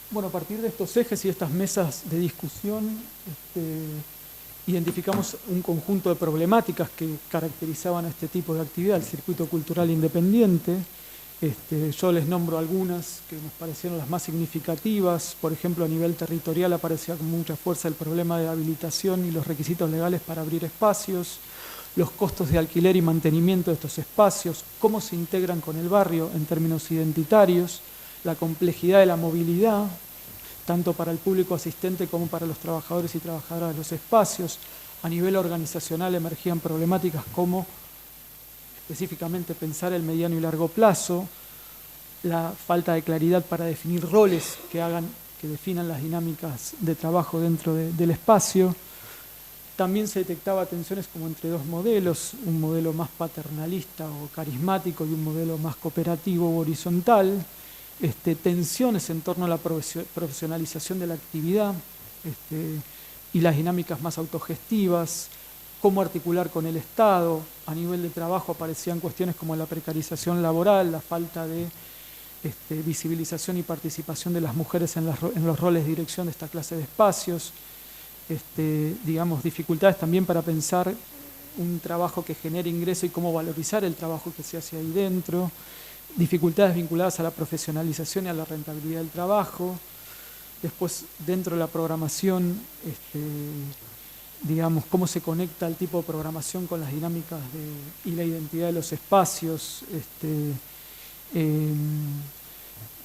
Bueno, a partir de estos ejes y estas mesas de discusión, identificamos un conjunto de problemáticas que caracterizaban a este tipo de actividad, el circuito cultural independiente. Yo les nombro algunas que nos parecieron las más significativas. Por ejemplo, a nivel territorial aparecía con mucha fuerza el problema de habilitación y los requisitos legales para abrir espacios, los costos de alquiler y mantenimiento de estos espacios, cómo se integran con el barrio en términos identitarios, la complejidad de la movilidad, tanto para el público asistente como para los trabajadores y trabajadoras de los espacios. A nivel organizacional emergían problemáticas como específicamente pensar el mediano y largo plazo, la falta de claridad para definir roles que definan las dinámicas de trabajo dentro del espacio. También se detectaba tensiones como entre dos modelos, un modelo más paternalista o carismático y un modelo más cooperativo o horizontal. Tensiones en torno a la profesionalización de la actividad y las dinámicas más autogestivas, cómo articular con el Estado. A nivel de trabajo aparecían cuestiones como la precarización laboral, la falta de visibilización y participación de las mujeres en los roles de dirección de esta clase de espacios, digamos, dificultades también para pensar un trabajo que genere ingreso y cómo valorizar el trabajo que se hace ahí dentro, dificultades vinculadas a la profesionalización y a la rentabilidad del trabajo. Después, dentro de la programación, digamos, cómo se conecta el tipo de programación con las dinámicas y la identidad de los espacios,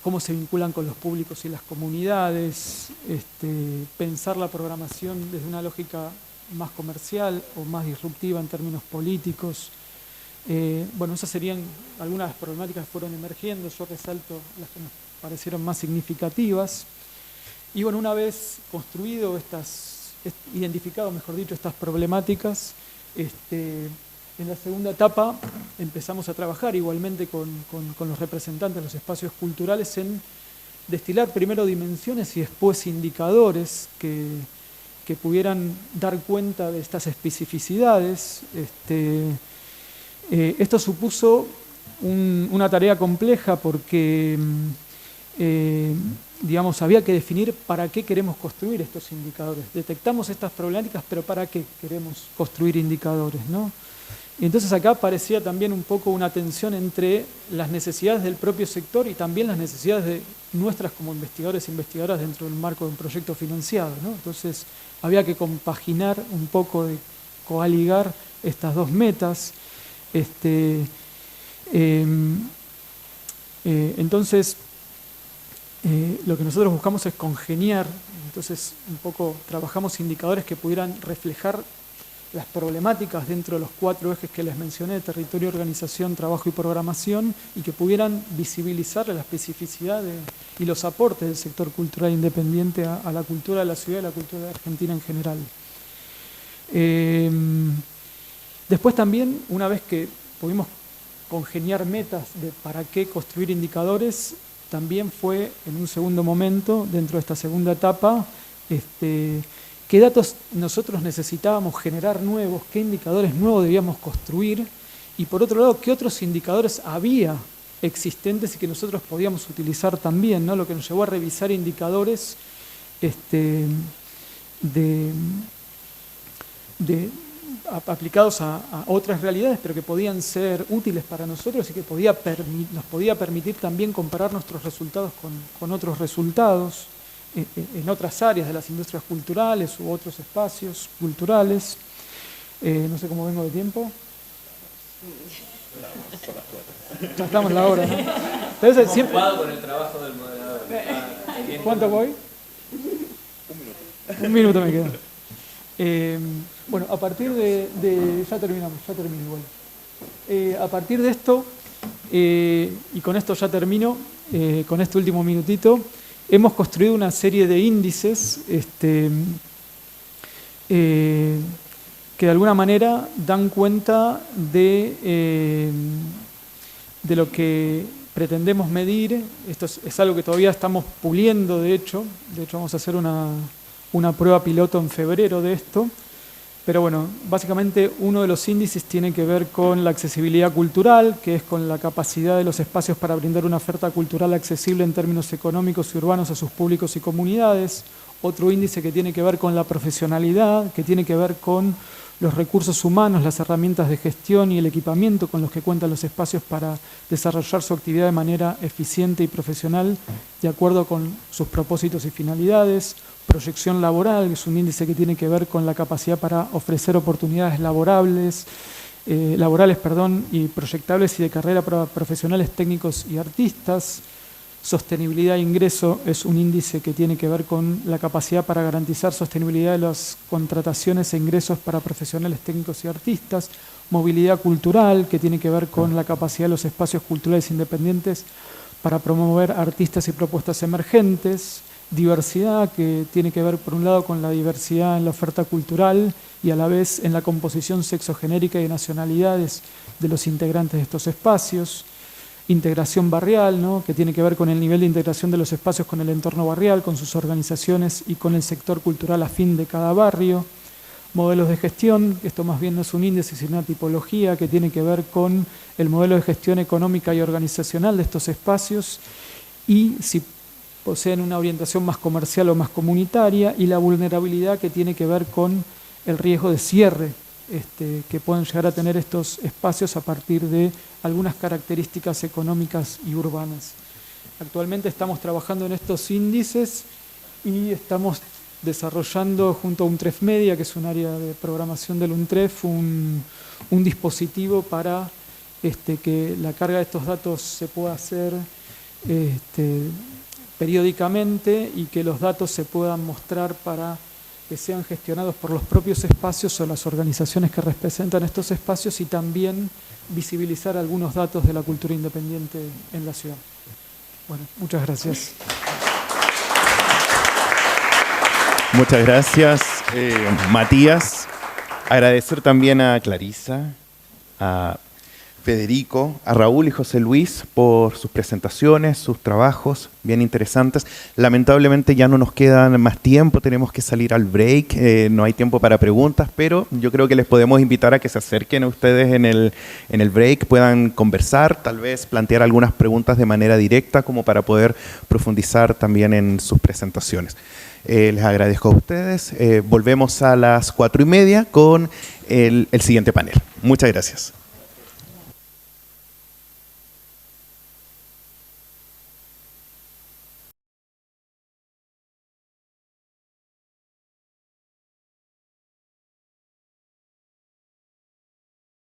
cómo se vinculan con los públicos y las comunidades, pensar la programación desde una lógica más comercial o más disruptiva en términos políticos. Bueno, esas serían algunas de las problemáticas que fueron emergiendo. Yo resalto las que nos parecieron más significativas. Y bueno, una vez identificado, mejor dicho, estas problemáticas, en la segunda etapa empezamos a trabajar igualmente con los representantes de los espacios culturales en destilar primero dimensiones y después indicadores que pudieran dar cuenta de estas especificidades. Esto supuso una tarea compleja porque digamos, había que definir para qué queremos construir estos indicadores. Detectamos estas problemáticas, pero ¿para qué queremos construir indicadores, ¿no? Y entonces acá parecía también un poco una tensión entre las necesidades del propio sector y también las necesidades de nuestras como investigadores e investigadoras dentro del marco de un proyecto financiado, ¿no? Entonces había que compaginar un poco, de coaligar estas dos metas. Entonces, lo que nosotros buscamos es congeniar. Entonces un poco trabajamos indicadores que pudieran reflejar las problemáticas dentro de los 4 ejes que les mencioné, territorio, organización, trabajo y programación, y que pudieran visibilizar la especificidad y los aportes del sector cultural independiente a la cultura de la ciudad y a la cultura de Argentina en general. Después también, una vez que pudimos congeniar metas de para qué construir indicadores, también fue en un segundo momento, dentro de esta segunda etapa, qué datos nosotros necesitábamos generar nuevos, qué indicadores nuevos debíamos construir, y por otro lado, qué otros indicadores había existentes y que nosotros podíamos utilizar también, ¿no? Lo que nos llevó a revisar indicadores aplicados a otras realidades, pero que podían ser útiles para nosotros y que nos podía permitir también comparar nuestros resultados con otros resultados en otras áreas de las industrias culturales u otros espacios culturales. No sé cómo vengo de tiempo. Ya estamos en la hora, ¿no? Entonces, siempre... Ocupado con el trabajo del moderador. ¿Cuánto voy? Un minuto me queda. Bueno, a partir de ya termino igual. A partir de esto, y con esto ya termino, con este último minutito, hemos construido una serie de índices que de alguna manera dan cuenta de lo que pretendemos medir. Esto es algo que todavía estamos puliendo, de hecho vamos a hacer una prueba piloto en febrero de esto. Pero bueno, básicamente uno de los índices tiene que ver con la accesibilidad cultural, que es con la capacidad de los espacios para brindar una oferta cultural accesible en términos económicos y urbanos a sus públicos y comunidades. Otro índice que tiene que ver con la profesionalidad, que tiene que ver con los recursos humanos, las herramientas de gestión y el equipamiento con los que cuentan los espacios para desarrollar su actividad de manera eficiente y profesional, de acuerdo con sus propósitos y finalidades. Proyección laboral, que es un índice que tiene que ver con la capacidad para ofrecer oportunidades laborales y proyectables y de carrera para profesionales técnicos y artistas. Sostenibilidad e ingreso es un índice que tiene que ver con la capacidad para garantizar sostenibilidad de las contrataciones e ingresos para profesionales técnicos y artistas. Movilidad cultural, que tiene que ver con la capacidad de los espacios culturales independientes para promover artistas y propuestas emergentes. Diversidad, que tiene que ver por un lado con la diversidad en la oferta cultural y a la vez en la composición sexogenérica y de nacionalidades de los integrantes de estos espacios. Integración barrial, ¿no? Que tiene que ver con el nivel de integración de los espacios con el entorno barrial, con sus organizaciones y con el sector cultural afín de cada barrio. Modelos de gestión, esto más bien no es un índice, sino una tipología que tiene que ver con el modelo de gestión económica y organizacional de estos espacios y si poseen una orientación más comercial o más comunitaria, y la vulnerabilidad que tiene que ver con el riesgo de cierre que pueden llegar a tener estos espacios a partir de algunas características económicas y urbanas. Actualmente estamos trabajando en estos índices y estamos desarrollando junto a UNTREF Media, que es un área de programación del UNTREF, un dispositivo para que la carga de estos datos se pueda hacer periódicamente y que los datos se puedan mostrar para que sean gestionados por los propios espacios o las organizaciones que representan estos espacios y también visibilizar algunos datos de la cultura independiente en la ciudad. Bueno, muchas gracias. Muchas gracias, Matías. Agradecer también a Clarisa, a Federico, a Raúl y José Luis por sus presentaciones, sus trabajos bien interesantes. Lamentablemente ya no nos queda más tiempo, tenemos que salir al break, no hay tiempo para preguntas, pero yo creo que les podemos invitar a que se acerquen a ustedes en el break, puedan conversar, tal vez plantear algunas preguntas de manera directa como para poder profundizar también en sus presentaciones. Les agradezco a ustedes. Volvemos a las 4:30 con el siguiente panel. Muchas gracias.